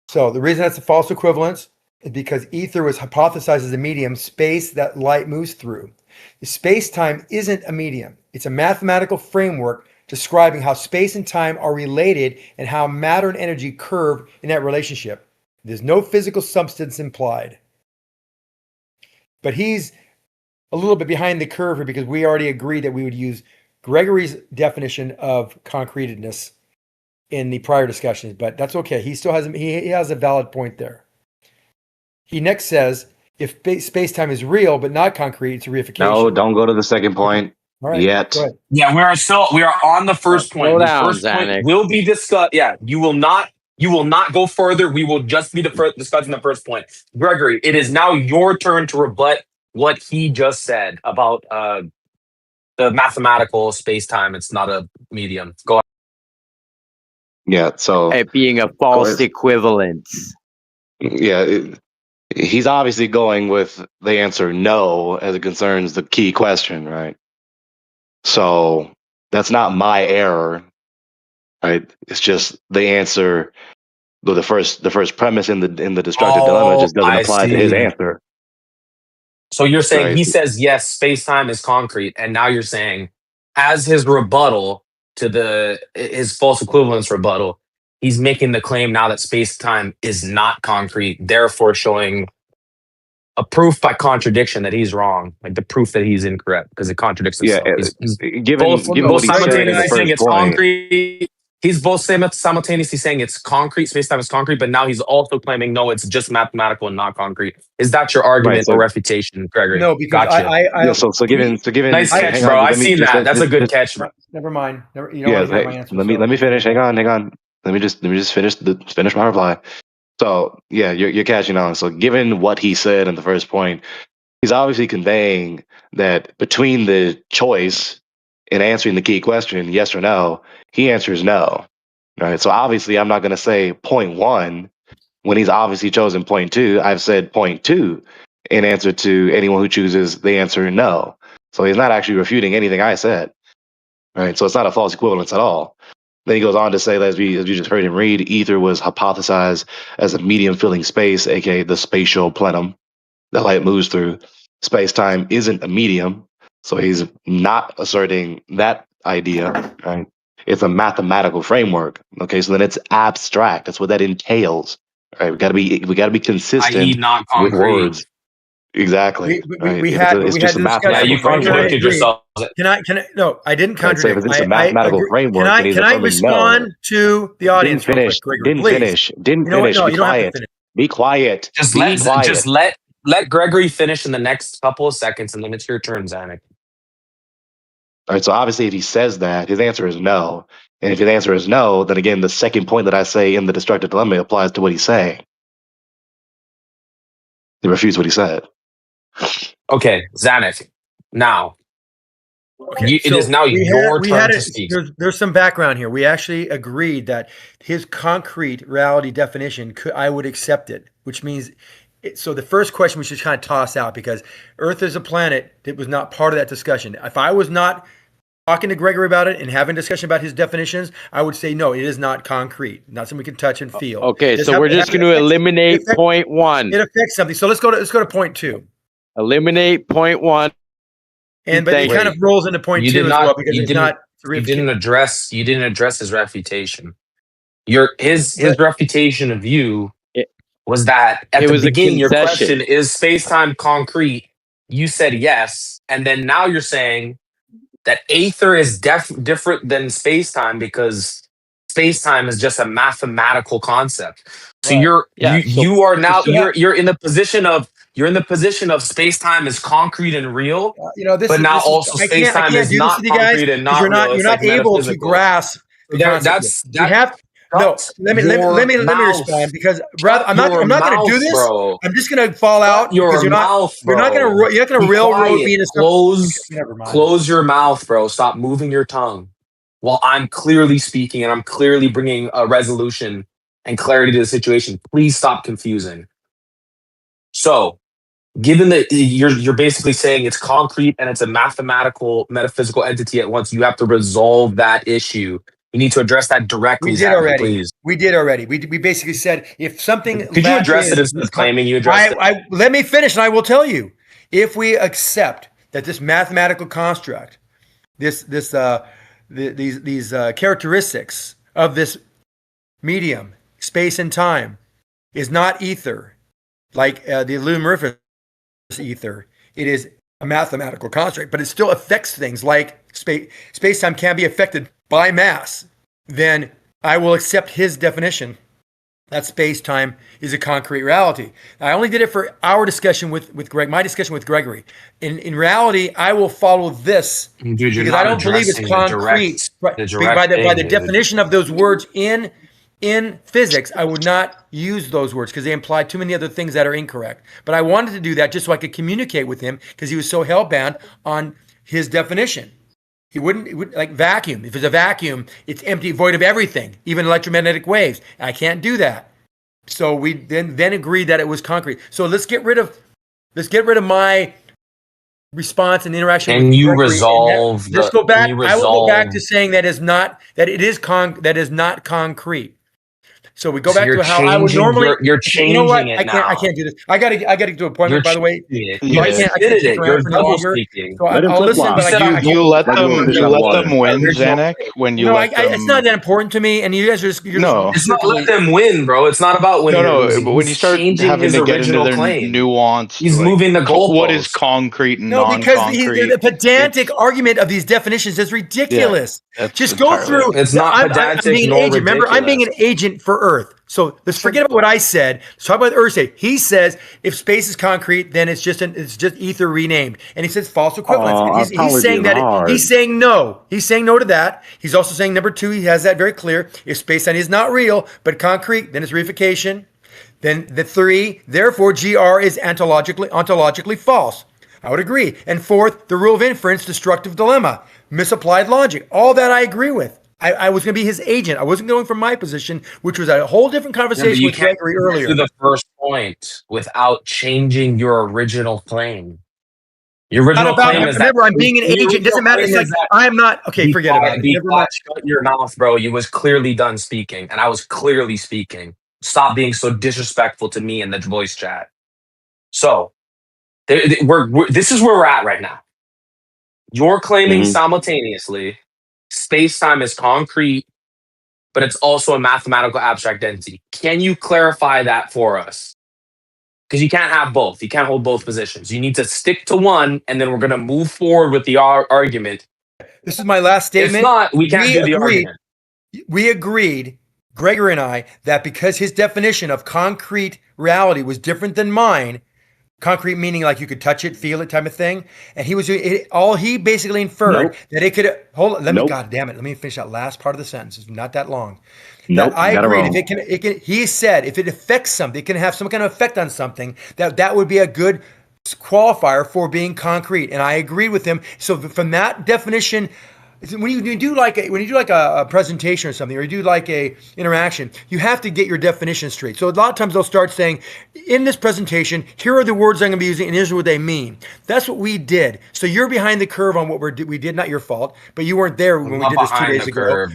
So the reason that's a false equivalence is because ether was hypothesized as a medium, space that light moves through. Space-time isn't a medium. It's a mathematical framework describing how space and time are related and how matter and energy curve in that relationship. There's no physical substance implied. But he's a little bit behind the curve here because we already agreed that we would use Grgry's definition of concretedness in the prior discussions, but that's okay. He still has he has a valid point there. He next says if space-time is real but not concrete, it's a reification. No, don't go to the second point yet. Yeah, we are on the first point. The first point will be discussed. Yeah, you will not go further. We will just be discussing the first point. Grgry, it is now your turn to rebut what he just said about the mathematical space-time. It's not a medium. Go ahead. Yeah, so it being a false equivalence. Yeah, he's obviously going with the answer no as it concerns the key question, right? So that's not my error, right? It's just the answer. The first premise in the destructive dilemma just doesn't apply to his answer. So you're saying he says yes, space-time is concrete, and now you're saying as his rebuttal to his false equivalence rebuttal, he's making the claim now that space-time is not concrete, therefore showing a proof by contradiction that he's wrong, like the proof that he's incorrect because it contradicts himself. Yeah, given what he said in the first point, concrete. He's both simultaneously saying it's concrete, space-time is concrete, but now he's also claiming no, it's just mathematical and not concrete. Is that your argument or refutation, Grgry? No, because gotcha. so given nice catch, bro. I seen that. That's a good catch. Never mind. You don't want to hear my answer. Let me finish. Hang on. Let me just finish my reply. So yeah, you're catching on. So given what he said in the first point, he's obviously conveying that between the choice in answering the key question, yes or no, he answers no. Right. So obviously I'm not going to say point one when he's obviously chosen point two. I've said point two in answer to anyone who chooses the answer no. So he's not actually refuting anything I said. Right. So it's not a false equivalence at all. Then he goes on to say that as we just heard him read, ether was hypothesized as a medium filling space, aka the spatial plenum that light moves through. Space-time isn't a medium, so he's not asserting that idea, right? It's a mathematical framework. Okay, so then it's abstract. That's what that entails. Right? We gotta be consistent i.e. not with concrete. Words. Exactly. We had just a mathematical you contradicted yourself. Can I? No, I didn't contradict. It's a mathematical framework. Can I respond to the audience? Didn't finish. Be quiet. Be quiet. Just let Grgry finish in the next couple of seconds, and then it's your turn, Zanick. All right. So obviously, if he says that, his answer is no. And if his answer is no, then again, the second point that I say in the destructive dilemma applies to what he's saying. He refutes what he said. Okay, Zanick. Now, it is now your turn to speak. There's some background here. We actually agreed that his concrete reality definition, I would accept it, which means, so the first question we should kind of toss out because Earth is a planet that was not part of that discussion. If I was not talking to Grgry about it and having a discussion about his definitions, I would say, no, it is not concrete, not something we can touch and feel. Okay, so we're just going to eliminate point one. It affects something. So let's go to point two. Eliminate point one. But it kind of rolls into point two as well because it's not. You didn't address his refutation. His refutation of you was that at the beginning your question is space-time concrete. You said yes, and then now you're saying that aether is different than space-time because space-time is just a mathematical concept. So Right. you are now you're in the position of space-time is concrete and real, but now also I space-time can't is do this not with you guys concrete and because not real. you're It's not like able to metaphysical. grasp the There, concept. We have no. Shut Let me your respond because Shut I'm not your going to do mouth, this. bro. I'm just going to fall Shut out because your mouth, you're not bro. going to Be railroad quiet. me into stuff. Never mind. Close your mouth, bro. Stop moving your tongue while I'm clearly speaking and I'm clearly bringing a resolution and clarity to the situation. Please stop confusing. So, given that you're basically saying it's concrete and it's a mathematical, metaphysical entity at once, you have to resolve that issue. You need to address that directly, We did Zach, already. please. We did already. We basically said if something Could you address it instead of claiming you addressed it? Let me finish and I will tell you. If we accept that this mathematical construct, these characteristics of this medium, space and time, is not ether, like the luminiferous ether. It is a mathematical construct, but it still affects things like space-time can be affected by mass. Then I will accept his definition that space-time is a concrete reality. I only did it for our discussion with Greg, my discussion with Grgry. In reality, I will follow this because I don't believe it's concrete. By the definition of those words in physics, I would not use those words because they imply too many other things that are incorrect. But I wanted to do that just so I could communicate with him because he was so hellbound on his definition. He wouldn't like vacuum. If it's a vacuum, it's empty, void of everything, even electromagnetic waves. I can't do that. So we then agreed that it was concrete. So let's get rid of my response and interaction with you Grgry. resolve Let's go back. I will go back to saying that is not concrete. So we go back to how I would normally. You're changing you know what? it I can't do this. I got to get to an appointment. By the way, I can't keep around for double longer. speaking. So I'll listen. But you let them win, Zanick. When you let them, it's not that important to me. And you guys are just It's not let them win, bro. It's not about winning. But when you start having to get into their nuance, he's moving the goalposts. What is concrete and non-concrete? Because the pedantic argument of these definitions is ridiculous. Just go through. It's not pedantic. I'm being an agent. Remember, I'm being an agent for Earth. So let's forget about what I said. Let's talk about Earth. He says if space is concrete, then it's just ether renamed. And he says false equivalence. He's saying that he's saying no. He's saying no to that. He's also saying number 2. He has that very clear. If space-time is not real but concrete, then it's reification. Then the 3, therefore GR is ontologically false. I would agree. And 4th, the rule of inference, destructive dilemma, misapplied logic. All that I agree with. I was going to be his agent. I wasn't going from my position, which was a whole different conversation with Grgry earlier. To the first point without changing your original claim. Your original claim is remember, I'm being an agent. It doesn't matter. It's like I'm not. Okay, forget about it. Shut your mouth, bro. You was clearly done speaking, and I was clearly speaking. Stop being so disrespectful to me in the voice chat. So, this is where we're at right now. You're claiming simultaneously space-time is concrete, but it's also a mathematical abstract entity. Can you clarify that for us? Because you can't have both. You can't hold both positions. You need to stick to one, and then we're going to move forward with the argument. This is my last statement. If not, we can't do the argument. We agreed, Grgry and I, that because his definition of concrete reality was different than mine, concrete meaning like you could touch it, feel it type of thing. And he basically inferred that it could God damn it. Let me finish that last part of the sentence. It's not that long. I agreed. He said if it affects something, it can have some kind of effect on something, that would be a good qualifier for being concrete. And I agreed with him. So from that definition, when you do like a presentation or something, or you do like a interaction, you have to get your definition straight. So a lot of times they'll start saying, in this presentation, here are the words I'm going to be using, and here's what they mean. That's what we did. So you're behind the curve on what we did. Not your fault, but you weren't there when we did this 2 days ago.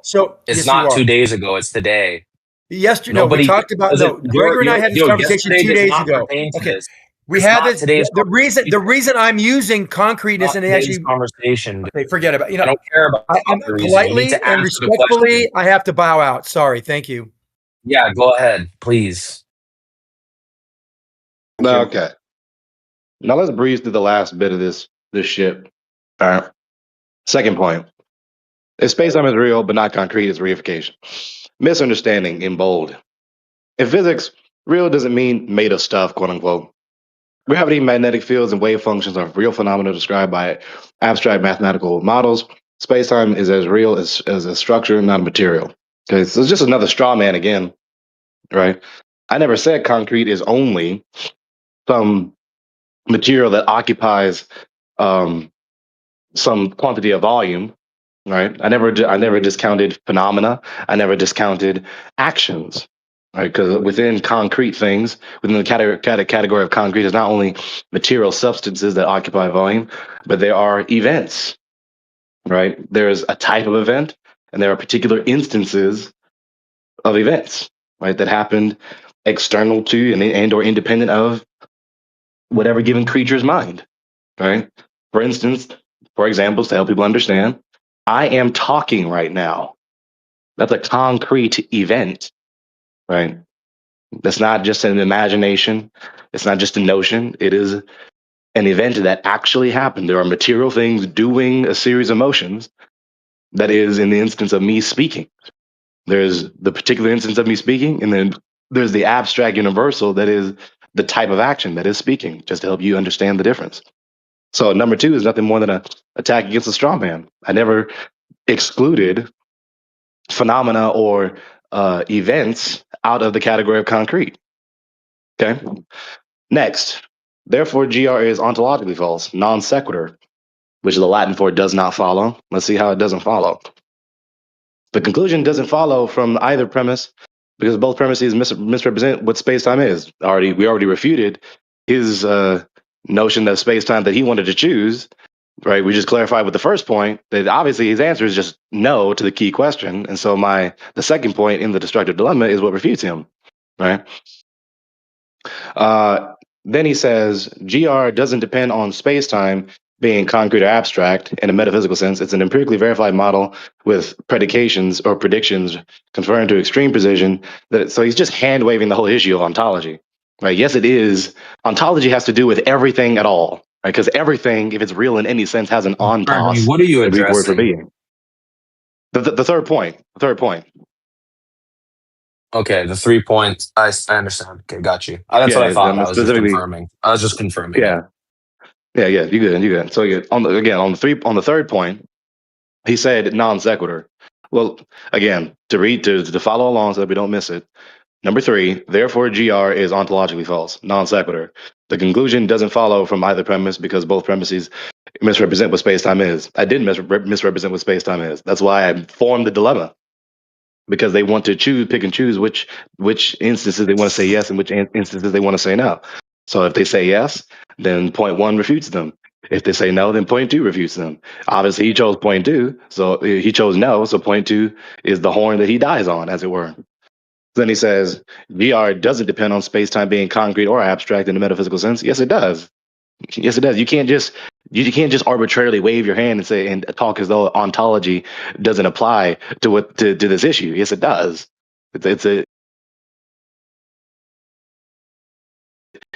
So it's not 2 days ago. It's today. Yesterday, we talked about. Grgry and I had this conversation 2 days ago. Okay. We had this. The reason I'm using concreteness and actually conversation. Okay, forget about. I don't care about. I'm politely and respectfully, I have to bow out. Sorry. Thank you. Yeah, go ahead, please. Okay. Now let's breeze through the last bit of this shit. All right. Second point. If space-time is real but not concrete, it's reification. Misunderstanding in bold. In physics, real doesn't mean made of stuff, quote unquote. Gravity, magnetic fields, and wave functions are real phenomena described by abstract mathematical models. Space-time is as real as a structure, not a material. Okay, so it's just another straw man again, right? I never said concrete is only some material that occupies some quantity of volume, right? I never discounted phenomena. I never discounted actions, right? Because within concrete things, within the category of concrete, is not only material substances that occupy volume, but there are events, right? There's a type of event, and there are particular instances of events, right, that happened external to and or independent of whatever given creature's mind, right? For instance, for examples to help people understand, I am talking right now. That's a concrete event, right? That's not just an imagination. It's not just a notion. It is an event that actually happened. There are material things doing a series of motions. That is in the instance of me speaking. There's the particular instance of me speaking, and then there's the abstract universal that is the type of action that is speaking, just to help you understand the difference. So number two is nothing more than an attack against a straw man. I never excluded phenomena or events out of the category of concrete. Okay. Next, therefore, GR is ontologically false, non sequitur, which is the Latin for does not follow. Let's see how it doesn't follow. The conclusion doesn't follow from either premise because both premises misrepresent what space-time is. We already refuted his notion that space-time that he wanted to choose, right? We just clarified with the first point that obviously his answer is just no to the key question. And so the second point in the destructive dilemma is what refutes him, right? Then he says, GR doesn't depend on space-time being concrete or abstract in a metaphysical sense. It's an empirically verified model with predications or predictions conferring to extreme precision. So he's just hand-waving the whole issue of ontology, right? Yes, it is. Ontology has to do with everything at all, right? Because everything, if it's real in any sense, has an ontos. What are you the Greek word for addressing? being. The third point. The third point. Okay, the 3 points. I understand. Okay, got you. That's what I thought. I was just confirming. I was just confirming. Yeah. Yeah, you good. So on the third point, he said non sequitur. Well, again, to follow along so that we don't miss it. Number 3, therefore GR is ontologically false, non sequitur. The conclusion doesn't follow from either premise because both premises misrepresent what space-time is. I didn't misrepresent what space-time is. That's why I formed the dilemma. Because they want to pick and choose which instances they want to say yes and which instances they want to say no. So if they say yes, then point 1 refutes them. If they say no, then point 2 refutes them. Obviously, he chose point 2, so he chose no. So point 2 is the horn that he dies on, as it were. Then he says, GR doesn't depend on space-time being concrete or abstract in the metaphysical sense. Yes, it does. Yes, it does. You can't just arbitrarily wave your hand and say and talk as though ontology doesn't apply to this issue. Yes, it does.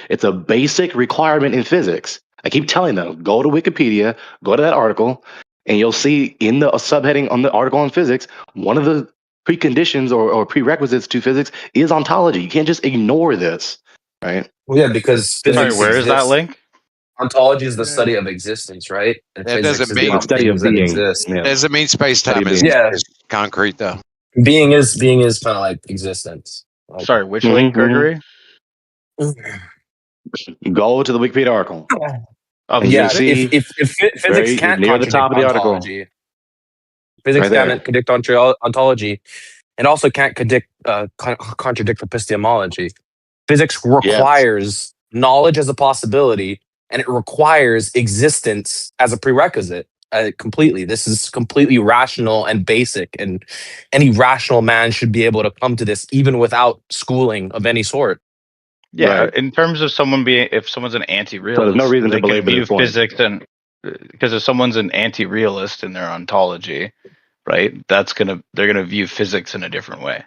It's a basic requirement in physics. I keep telling them, go to Wikipedia, go to that article, and you'll see in the subheading on the article on physics, one of the preconditions or prerequisites to physics is ontology. You can't just ignore this, right? Well, yeah, because physics Where is that link? Ontology is the study of existence, right? And That physics doesn't is mean about study things of that being. exist. Yeah. doesn't mean space time is concrete though. Being is kind of like existence. Like, Sorry, which link, Grgry? Go to the Wikipedia article. Yeah, if physics can't near the top of the ontology, article, physics right can't contradict ontology, and also can't contradict epistemology. Physics requires knowledge as a possibility, and it requires existence as a prerequisite. Completely, this is completely rational and basic, and any rational man should be able to come to this even without schooling of any sort. Yeah, right. In terms of if someone's an anti-realist, So there's no reason they to belabor can view this point. physics because if someone's an anti-realist in their ontology, right, they're gonna view physics in a different way.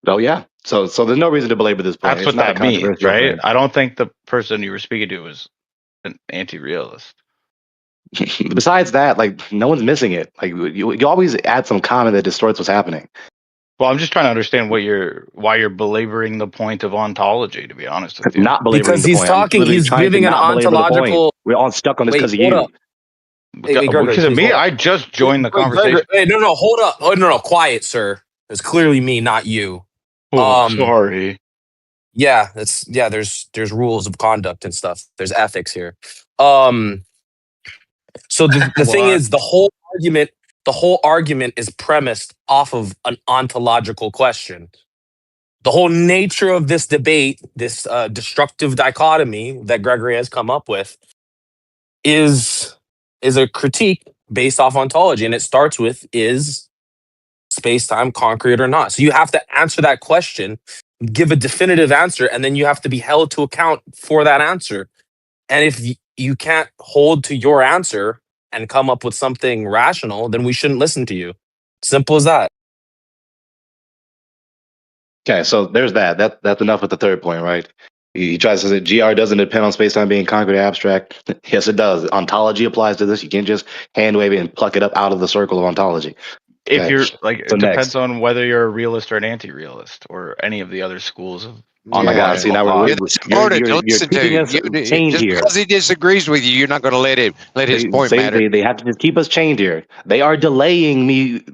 Oh yeah. So there's no reason to belabor this point. That's what that means, right? I don't think the person you were speaking to was an anti-realist. Besides that, like no one's missing it. Like you always add some comment that distorts what's happening. Well, I'm just trying to understand why you're belaboring the point of ontology. To be honest with you, Not belaboring Because the he's point. I'm literally he's trying to giving an not belabor the point. ontological. We're all stuck on this Wait, because of hold you. up. Hey, Grgry, because of please me, hold up. I just joined the Wait, conversation. Grgry, hey, no, hold up. Oh, no, quiet, sir. It's clearly me, not you. Oh, sorry. Yeah, there's rules of conduct and stuff. There's ethics here. So the thing is, the whole argument is premised off of an ontological question. The whole nature of this debate, this destructive dichotomy that Grgry has come up with, is a critique based off ontology, and it starts with, is space-time concrete or not? So you have to answer that question, give a definitive answer, and then you have to be held to account for that answer. And if you can't hold to your answer and come up with something rational, then we shouldn't listen to you. Simple as that. Okay, so there's that. That's enough with the third point, right? He tries to say GR doesn't depend on space-time being concrete or abstract. Yes, it does. Ontology applies to this. You can't just hand wave it and pluck it up out of the circle of ontology. If Okay. you're like, So it depends next. on whether you're a realist or an anti-realist or any of the other schools of Oh my God! See, now it's important to you're listen to keeping you. us chained Just here. because he disagrees with you, you're not going to let his point matter. They have to just keep us chained here. They are delaying me.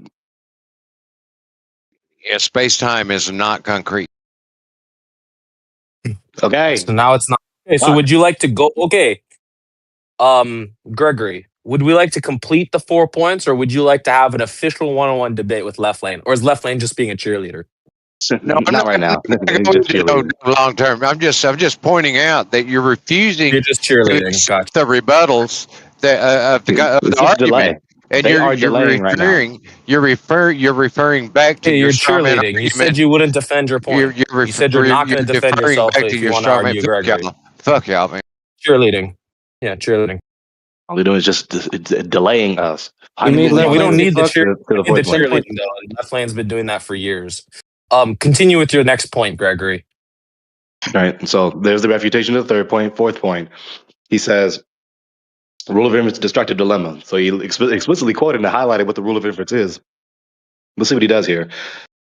Yeah, space time is not concrete. Okay. So now it's not. Okay, so would you like to go? Okay. Grgry, would we like to complete the 4 points, or would you like to have an official one-on-one debate with Left Lane? Or is Left Lane just being a cheerleader? No, not right now. Long term. I'm just pointing out that you're refusing. You're just cheerleading. Gotcha. The rebuttals of the argument, and you're referring back to your you're straw man cheerleading. argument. You said you wouldn't defend your point. You said you're not going to defend yourself if you want to argue, Grgry. Fuck y'all, man. Cheerleading. Yeah, cheerleading. All they're doing is just delaying us. We don't need the cheerleading though. Left Lane's been doing that for years. Continue with your next point, Grgry. All right. So there's the refutation of the third point. Fourth point, he says, rule of inference, destructive dilemma. So he explicitly quoted and highlighted what the rule of inference is. Let's see what he does here.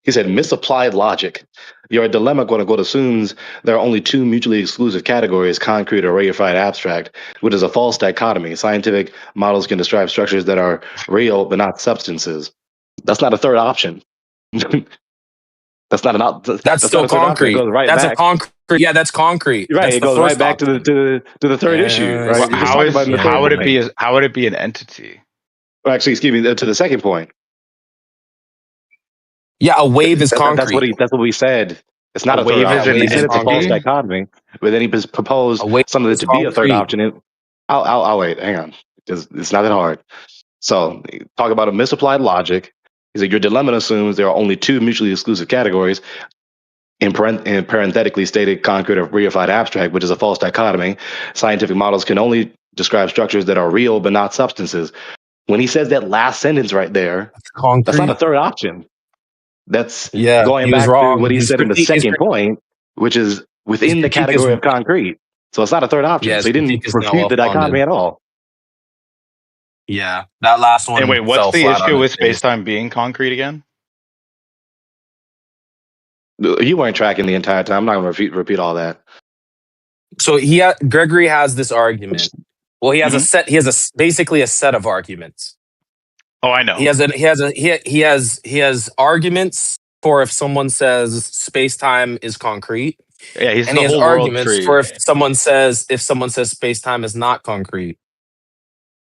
He said, misapplied logic. Your dilemma, quote unquote, assumes there are only two mutually exclusive categories, concrete or reified abstract, which is a false dichotomy. Scientific models can describe structures that are real but not substances. That's not a third option. That's not an That's still concrete. That's a concrete. Yeah, that's concrete. Right. That's it goes right back to the third issue. Right. Well, how would it be an entity? Well, actually, excuse me, to the second point. Yeah, a wave is concrete. That's what we said. It's not a third option. He said it's a false dichotomy, but then he proposed some of it to be a third option. I'll wait. Hang on, because it's not that hard. So talk about a misapplied logic. He said your dilemma assumes there are only two mutually exclusive categories. In parenthetically stated, concrete or reified abstract, which is a false dichotomy. Scientific models can only describe structures that are real but not substances. When he says that last sentence right there, that's not a third option. That's going back to what he said in the second point, which is within the category of concrete. So it's not a third option. So he didn't refute the dichotomy at all. Yeah, that last one. And wait, what's the issue with space-time being concrete again? You weren't tracking the entire time. I'm not going to repeat all that. So Grgry has this argument. Well, he has a set. He has basically a set of arguments. Oh, I know. He has arguments for if someone says space-time is concrete. Yeah, and he has arguments for if someone says space-time is not concrete.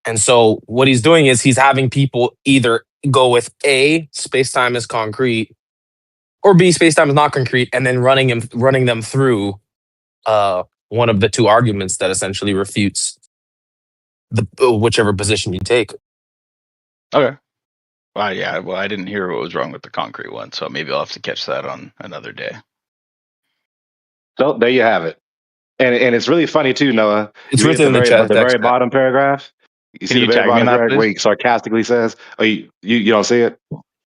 And so what he's doing is he's having people either go with A, space-time is concrete, or B, space-time is not concrete, and then running them through one of the two arguments that essentially refutes whichever position you take. Okay. Yeah, well, I didn't hear what was wrong with the concrete one, so maybe I'll have to catch that on another day. So there you have it. And it's really funny too, Noah. It's written in the chat. The very bottom paragraph. You see the very bottom paragraph where he sarcastically says, "Oh, you don't see it?"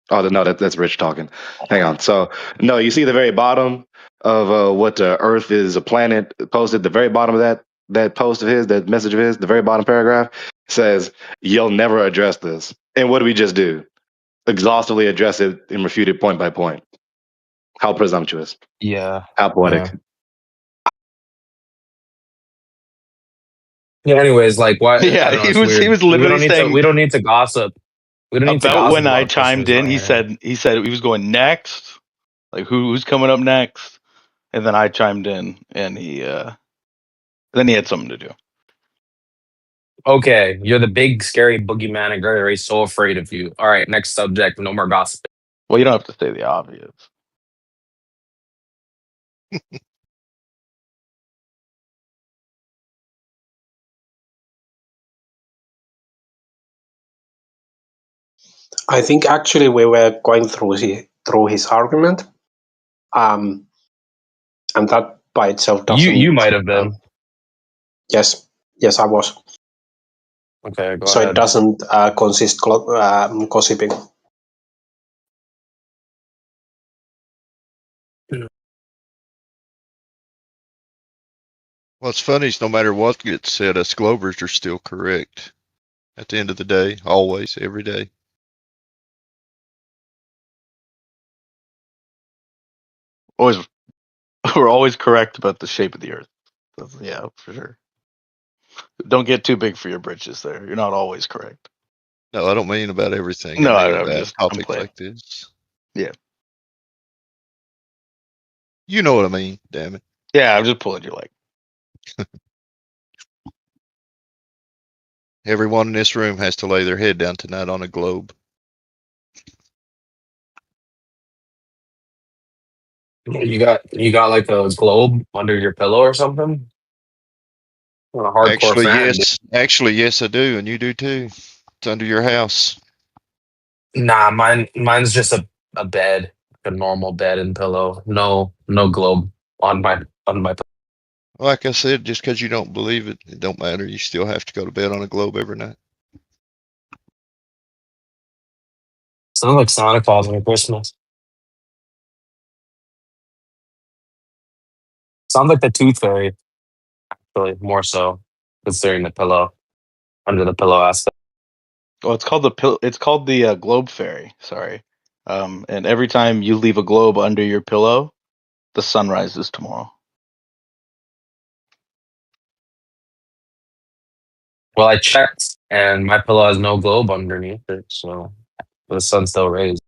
Oh, no, that's Rich talking. Hang on. So, no, you see the very bottom of what Earth is a planet posted. The very bottom of that post of his, that message of his, the very bottom paragraph. says, you'll never address this. And what do we just do? Exhaustively address it and refute it point by point. How presumptuous. Yeah. How poetic. Yeah. Anyways, like, why? Yeah, I don't know. he It's was weird. literally saying We don't need to gossip. We don't need to about gossip when I about chimed Christians in. on He here. said he was going next. Like who's coming up next? And then I chimed in, and then he had something to do. Okay, you're the big scary boogeyman, and Grgry's so afraid of you. All right, next subject. No more gossip. Well, you don't have to say the obvious. I think actually we were going through his argument, and that by itself doesn't. You might have been. Yes, I was. Okay, go so ahead. It doesn't consist gossiping. What's funny is no matter what gets said, us Glovers are still correct. At the end of the day, always, every day. We're always correct about the shape of the earth. Yeah, for sure. Don't get too big for your britches there. You're not always correct. No, I don't mean about everything. No, I mean I'm about just topics playing. like this. Yeah. You know what I mean, damn it. Yeah, I'm just pulling your leg. Everyone in this room has to lay their head down tonight on a globe. You got like a globe under your pillow or something? I'm a hardcore fan. Actually, yes, I do, and you do too. It's under your house. Nah, mine's just a bed, a normal bed and pillow. No globe on my pillow. Like I said, just because you don't believe it, it don't matter. You still have to go to bed on a globe every night. Sounds like Santa Claus on Christmas. Sounds like the Tooth Fairy, actually, more so, considering the pillow, under the pillow aspect. Well, it's called the Globe Fairy. Sorry. And every time you leave a globe under your pillow, the sun rises tomorrow. Well, I checked, and my pillow has no globe underneath it, so the sun's still raised.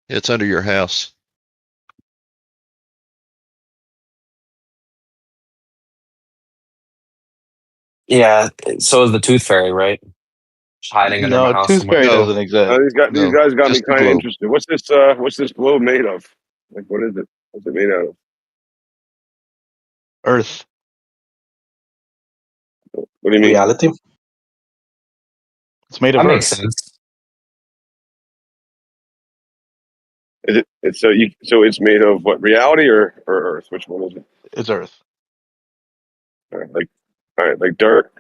It's under your house. Yeah, so is the Tooth Fairy, right? Just hiding under my house Tooth somewhere. Fairy doesn't exist. These guys got me kind of interested. What's this globe made of? Like, what is it? What's it made out of? Earth. What do you mean? Reality. It's made of That Earth. makes sense. Is it? So it's made of what? Reality or Earth? Which one is it? It's Earth. All right, like dirt.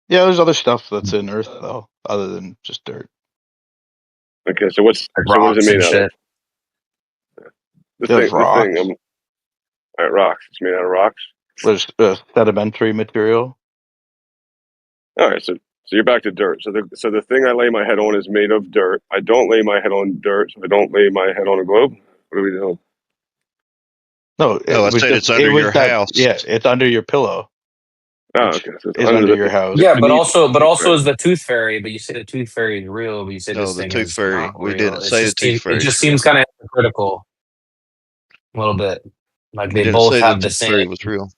Yeah, there's other stuff that's in Earth though, other than just dirt. Okay, so what is it made out of? There's rocks. All right, rocks. It's made out of rocks. There's sedimentary material. All right, so you're back to dirt. So the thing I lay my head on is made of dirt. I don't lay my head on dirt, so I don't lay my head on a globe. What are we doing? No, I said it's under your house. Yeah, it's under your pillow. Oh, okay. So it's under your house. Yeah, but also is the Tooth Fairy. But you say the Tooth Fairy is real, but you say this thing Tooth is Fairy. not We real. didn't say the Tooth Fairy. It just seems kind of hypocritical, a little bit. Like We they didn't both say have the the Tooth Fairy same. was real.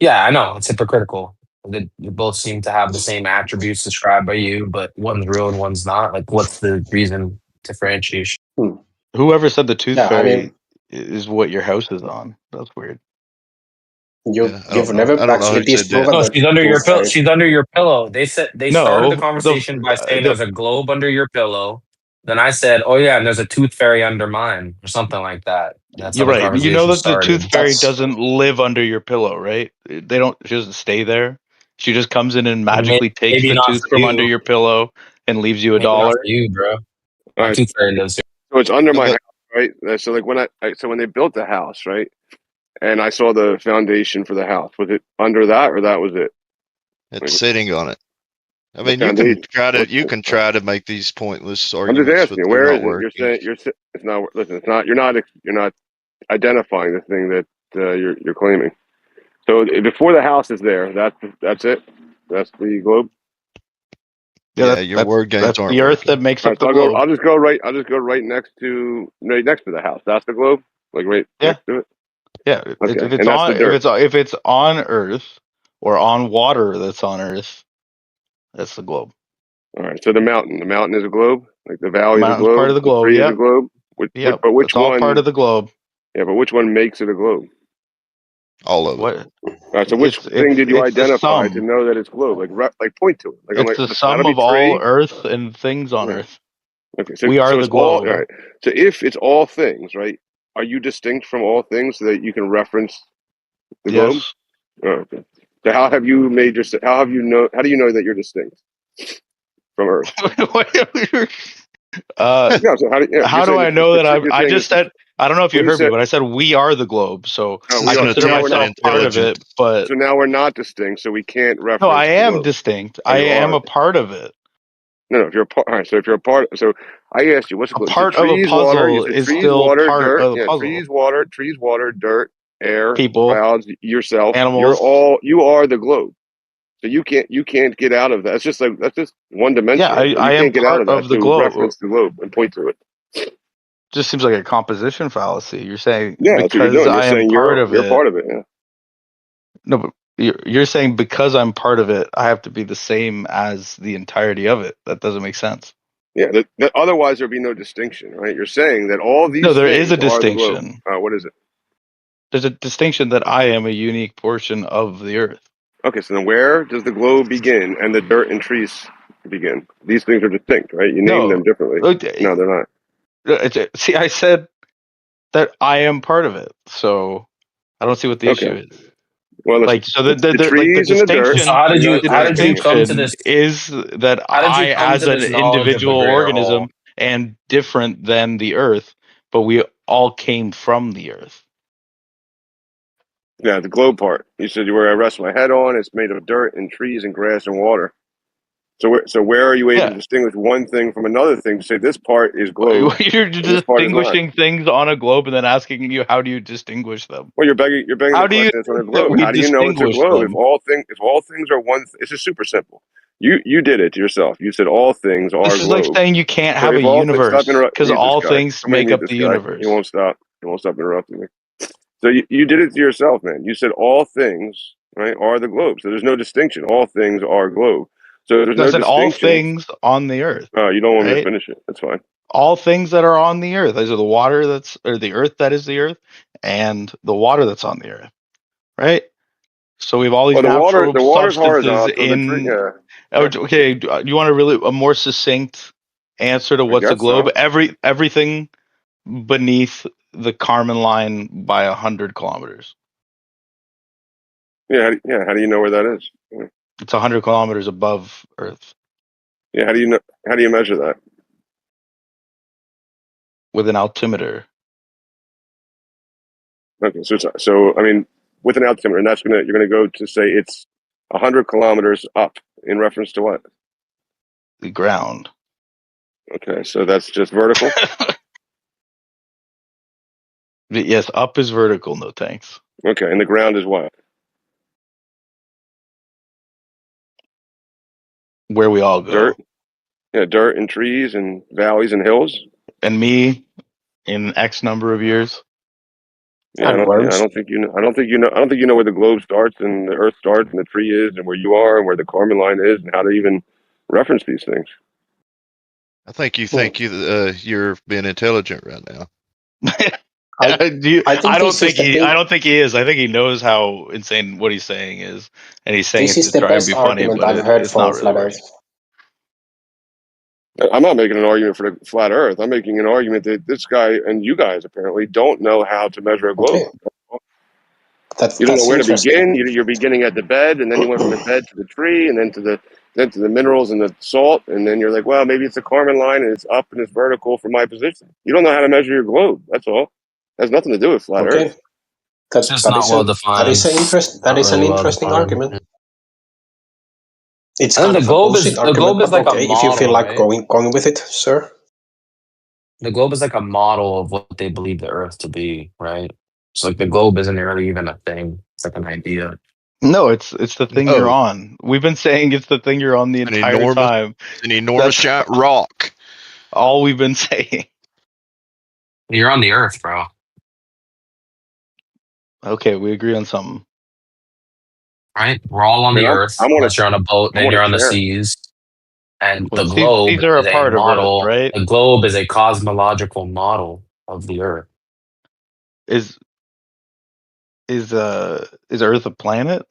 Yeah, I know it's hypocritical. They both seem to have the same attributes described by you, but one's real and one's not. Like, what's the reason differentiation? Whoever said the Tooth Fairy is what your house is on? That's weird. You've never actually disproven No, that. she's under your pillow. She's under your pillow. They started the conversation by saying there's a globe under your pillow. Then I said, "Oh yeah, and there's a Tooth Fairy under mine," or something like that. That's You're how the right. You know conversation that started. the Tooth Fairy doesn't live under your pillow, right? She doesn't stay there. She just comes in and magically takes maybe the not tooth for from you. under your pillow and leaves you Maybe not $1. for you, bro. All My right. Tooth Fairy lives here. So it's under my house, right? So like when they built the house, right? and I saw the foundation for the house. Was it under that, or that was it? It's sitting on it. I The mean, you foundation. can try to make these pointless I'm just arguments, but asking, they're where not is it? working. It's not. Listen, it's not. You're not identifying the thing that you're claiming. So before the house is there, that's it. That's the globe. Yeah, your word games that's aren't the Earth working. that makes All up right, the so globe. I'll just go right next to the house. That's the globe, like right next to it. Yeah, Okay, if it's and that's on the dirt. if it's on Earth or on water that's on Earth, that's the globe. All right, so the mountain is a globe, like the valley is a Mountain's part globe, of the the globe. tree is a Yep. globe. Yep. But which it's all one? part of the globe. Yeah, but which one makes it a globe? All of it. What? All right, so which thing did you identify to know that it's globe? Like point to it. Like I'm It's like, the it's gotta sum be of all tree. Earth and things on Yeah. Earth. Okay, so we are it's the globe. all right. So if it's all things, right? Are you distinct from all things so that you can reference the globe? Yes. Oh, okay. So how have you made your? How do you know that you're distinct from Earth? Yeah, so how do I know that I just said, I don't know if you heard me, but I said we are the globe. So I consider myself part of it, but so now we're not distinct, so we can't reference. no, I the am globe. distinct. Oh, I you am are. a part of it. No, if you're a part, all right, so if you're a part, so I asked you, what's the globe? Part of a trees, water. You puzzle said is trees, still water, part dirt. of the Yeah, puzzle. trees, water, dirt, air, People, clouds, yourself. animals. You are the globe. So you can't get out of that. It's just like that's just one dimensional. Yeah, You I am can't get out part of that of the to globe. reference the globe and point to it. Just seems like a composition fallacy. You're saying Yeah, that's what you're because doing. You're I am saying part of you're it. part of it. Yeah. No, but you're saying because I'm part of it, I have to be the same as the entirety of it. That doesn't make sense. Yeah. Otherwise, there'd be no distinction, right? You're saying that all these. No, there is a things are the globe. distinction. What is it? There's a distinction that I am a unique portion of the Earth. Okay, so then where does the globe begin and the dirt and trees begin? These things are distinct, right? You name them differently. No, they're not. See, I said that I am part of it, so I don't see what the issue is. Well, listen, like so the trees and the dirt. distinction. So how did you come to this? Is that How did you I, come as to an this knowledge of the individual greater organism, whole? and different than the Earth, but we all came from the Earth. Yeah, the globe part. You said where I rest my head on. It's made of dirt and trees and grass and water. So where are you able to distinguish one thing from another thing to say this part is globe? You're and this part is not? distinguishing things on a globe and then asking you how do you distinguish them? Well, you're begging How the do you question. It's on a think that globe. we How do you know it's a distinguish globe? them? If all things are one, it's just super simple. You did it yourself. You said all things are This is globe. like saying you can't So have a if all things, stop universe interrupting. because all things make up the universe. He won't stop. He won't stop interrupting me. So you did it to yourself, man. You said all things, right, are the globe. So there's no distinction. All things are globe. So there's I no said all distinction. things on the Earth. Oh, you don't want me to right? finish it. That's fine. All things that are on the Earth. Those are the water or the Earth that is the Earth, and the water that's on the Earth, right? So we have all these The natural water's substances horizontal. in. Okay, do you want a more succinct answer to what's a globe? So. Everything beneath the Kármán line by 100 kilometers. Yeah. How do you know where that is? It's 100 kilometers above Earth. Yeah. How do you know? How do you measure that? With an altimeter. Okay. So I mean, with an altimeter, and you're gonna go to say it's 100 kilometers up in reference to what? The ground. Okay, so that's just vertical. Yes, up is vertical. No thanks. Okay, and the ground is what? Where we all go. Dirt. Yeah, dirt and trees and valleys and hills. And me, in X number of years. Yeah, I don't think you know. I don't think you know where the globe starts and the Earth starts and the tree is and where you are and where the Kármán line is and how to even reference these things. I think you think you're being intelligent right now. I don't think he is. I think he knows how insane what he's saying is, and he's saying it to try and be funny, but it's not really working. I'm not making an argument for the flat Earth. I'm making an argument that this guy and you guys apparently don't know how to measure a globe. You don't know where to begin. You're beginning at the bed, and then you went from the bed to the tree, and then to the minerals and the salt, and then you're like, well, maybe it's a Kármán line, and it's up and it's vertical from my position. You don't know how to measure your globe. That's all. It has nothing to do with flat Earth. It's just not well defined. That is an interesting argument. It's And kind the of a globe bullshit is argument, but like a okay, if you feel model, like right? going with it, sir. The globe is like a model of what they believe the Earth to be, right? So like the globe isn't really even a thing; it's like an idea. No, it's the thing you're on. We've been saying it's the thing you're on the entire time. An enormous giant rock. All we've been saying. You're on the Earth, bro. Okay, we agree on something. Right? We're all on the Earth. Unless you're on a boat, then you're on the seas. And the globe These are is a a part of Earth, model. right? The globe is a cosmological model of the Earth. Is Earth a planet?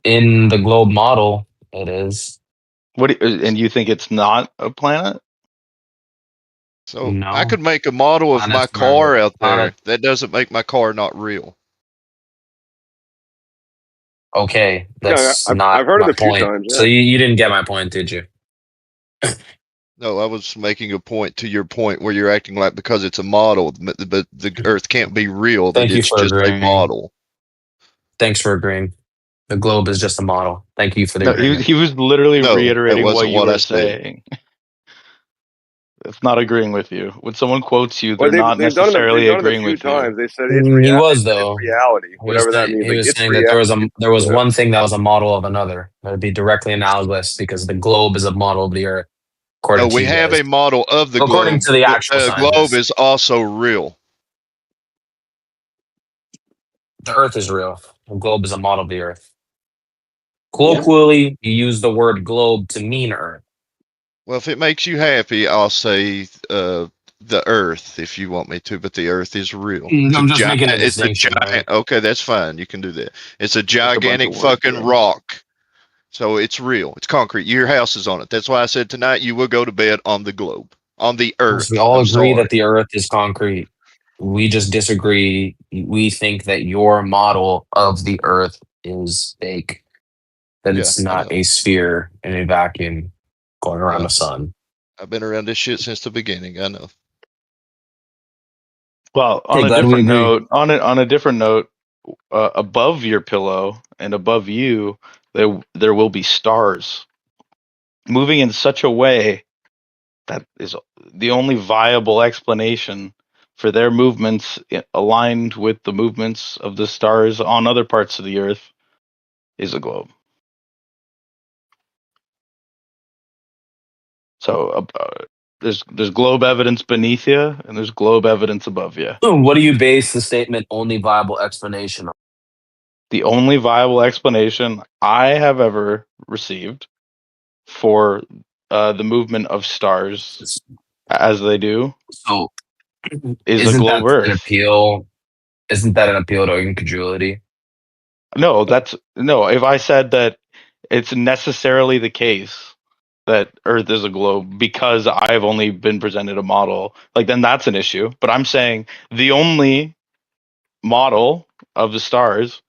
In the globe model, it is. And you think it's not a planet? So No. I could make a model of my Planets car are- out there. planet- That doesn't make my car not real. Okay, Yeah, that's I've not heard my it a few point. times. Yeah. So you didn't get my point, did you? No, I was making a point to your point where you're acting like because it's a model, but the Earth can't be real, that Thank you it's for just a agreeing. model. Thanks for agreeing. The globe is just a model. Thank you for the No, agreement. he was literally No, reiterating that what wasn't you what I were said. saying. It's not agreeing with you. When someone quotes you, Well, they're not they've done it. necessarily They've done it a agreeing few with you. times. They said He was though. it's reality, whatever that means. He Like, was it's saying that reality. there was one thing that was a model of another. That would be directly analogous because the globe is a model of the Earth, according No, to we you have guys. a model of the According globe. to the actual The globe scientists. is also real. The Earth is real. The globe is a model of the Earth. Colloquially, you use the word globe to mean Earth. Well, if it makes you happy, I'll say the Earth if you want me to, but the Earth is real. I'm just making a It's a distinction, giant. right? Okay, that's fine. You can do that. It's a Just a bunch gigantic of words, fucking bro. rock. So it's real. It's concrete. Your house is on it. That's why I said tonight you will go to bed on the globe, on the Earth. We all I'm agree sorry. that the Earth is concrete. We just disagree. We think that your model of the Earth is fake. That Yeah, it's I not know. a sphere in a vacuum going around Yeah. the sun. I've been around this shit since the beginning. I know. Well, on Okay, a glad we different agree. note, above your pillow and above you, there will be stars moving in such a way that is the only viable explanation for their movements aligned with the movements of the stars on other parts of the Earth is a globe. So there's globe evidence beneath you, and there's globe evidence above you. What do you base the statement only viable explanation on? The only viable explanation I have ever received for the movement of stars as they do So is a isn't globe that an Earth. appeal? Isn't that an appeal to incredulity? No, if I said that it's necessarily the case that Earth is a globe because I've only been presented a model, like then that's an issue. But I'm saying the only model of the stars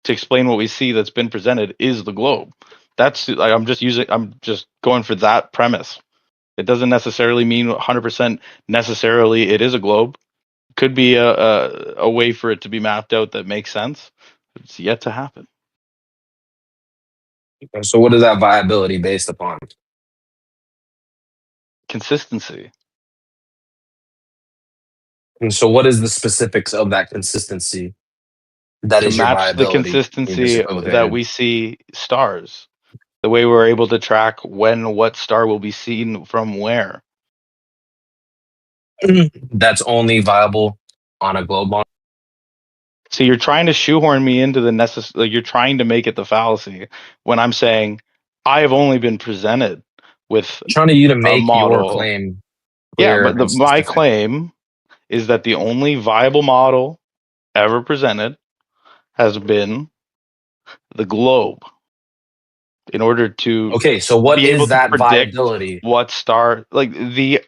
to explain what we see that's been presented is the globe. That's like I'm just going for that premise. It doesn't necessarily mean 100% necessarily it is a globe. Could be a way for it to be mapped out that makes sense. It's yet to happen. So what is that viability based upon? Consistency. And so what is the specifics of that consistency? That To is your match the viability. consistency that we see stars. The way we're able to track when what star will be seen from where. That's only viable on a globe model. So you're trying to shoehorn me into the necessary. Like you're trying to make it the fallacy when I'm saying I have only been presented with I'm trying to you to a make your model. claim Yeah, clear but and my specific. claim is that the only viable model ever presented has been the globe. In order to So what be able is to that predict viability? what star, like the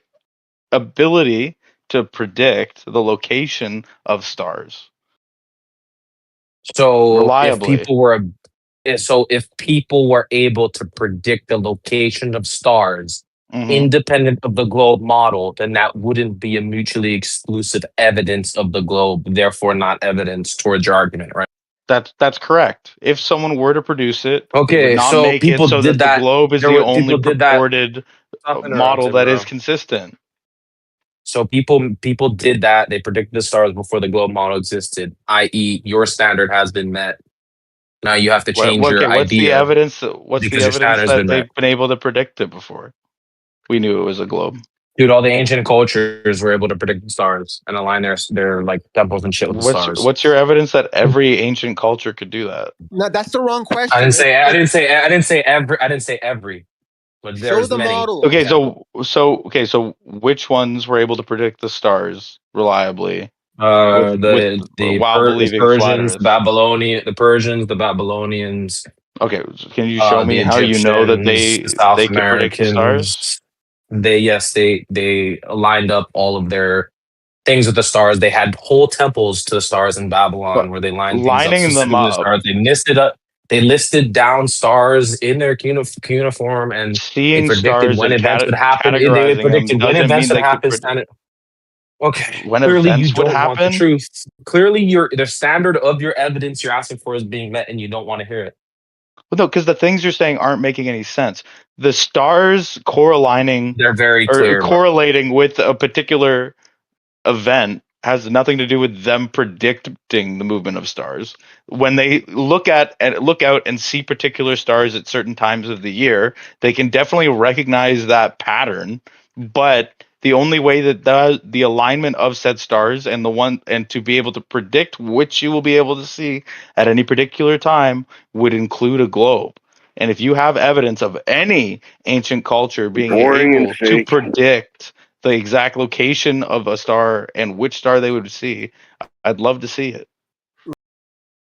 ability to predict the location of stars. So reliably. if people were able to predict the location of stars, independent of the globe model, then that wouldn't be a mutually exclusive evidence of the globe, therefore not evidence towards your argument, right? That's correct. If someone were to produce it, they would Okay, not so make it people so did that the that. globe is There the were only people did that. purported Stop model interrupting, that is bro. consistent. So people did that. They predicted the stars before the globe model existed, i.e., your standard has been met. Now you have to change your What's the idea evidence? What's the because your evidence standard's that been met. they've been able to predict it before? We knew it was a globe. Dude, all the ancient cultures were able to predict the stars and align their like temples and shit with the stars. What's your evidence that every ancient culture could do that? No, that's the wrong question. I didn't say every. But there's the many. model. Okay, so which ones were able to predict the stars reliably? While believing Persians, the Persians, the Babylonians. Okay, can you show me the how you know that Egyptians, the South they could predict the stars? They lined up all of their things with the stars. They had whole temples to the stars in Babylon where they lined things up specifically with the stars. They listed down stars in their cuneiform and they predicted when events would happen. They predicted when events would happen. Okay. When clearly events you don't would want the happen? truth. Clearly the standard of your evidence you're asking for is being met and you don't want to hear it. Well, no, because the things you're saying aren't making any sense. The stars correlating, they're very clear, correlating with a particular event has nothing to do with them predicting the movement of stars. When they look out and see particular stars at certain times of the year, they can definitely recognize that pattern. But the only way that the alignment of said stars and to be able to predict which you will be able to see at any particular time would include a globe. And if you have evidence of any ancient culture being able to predict the exact location of a star and which star they would see, I'd love to see it.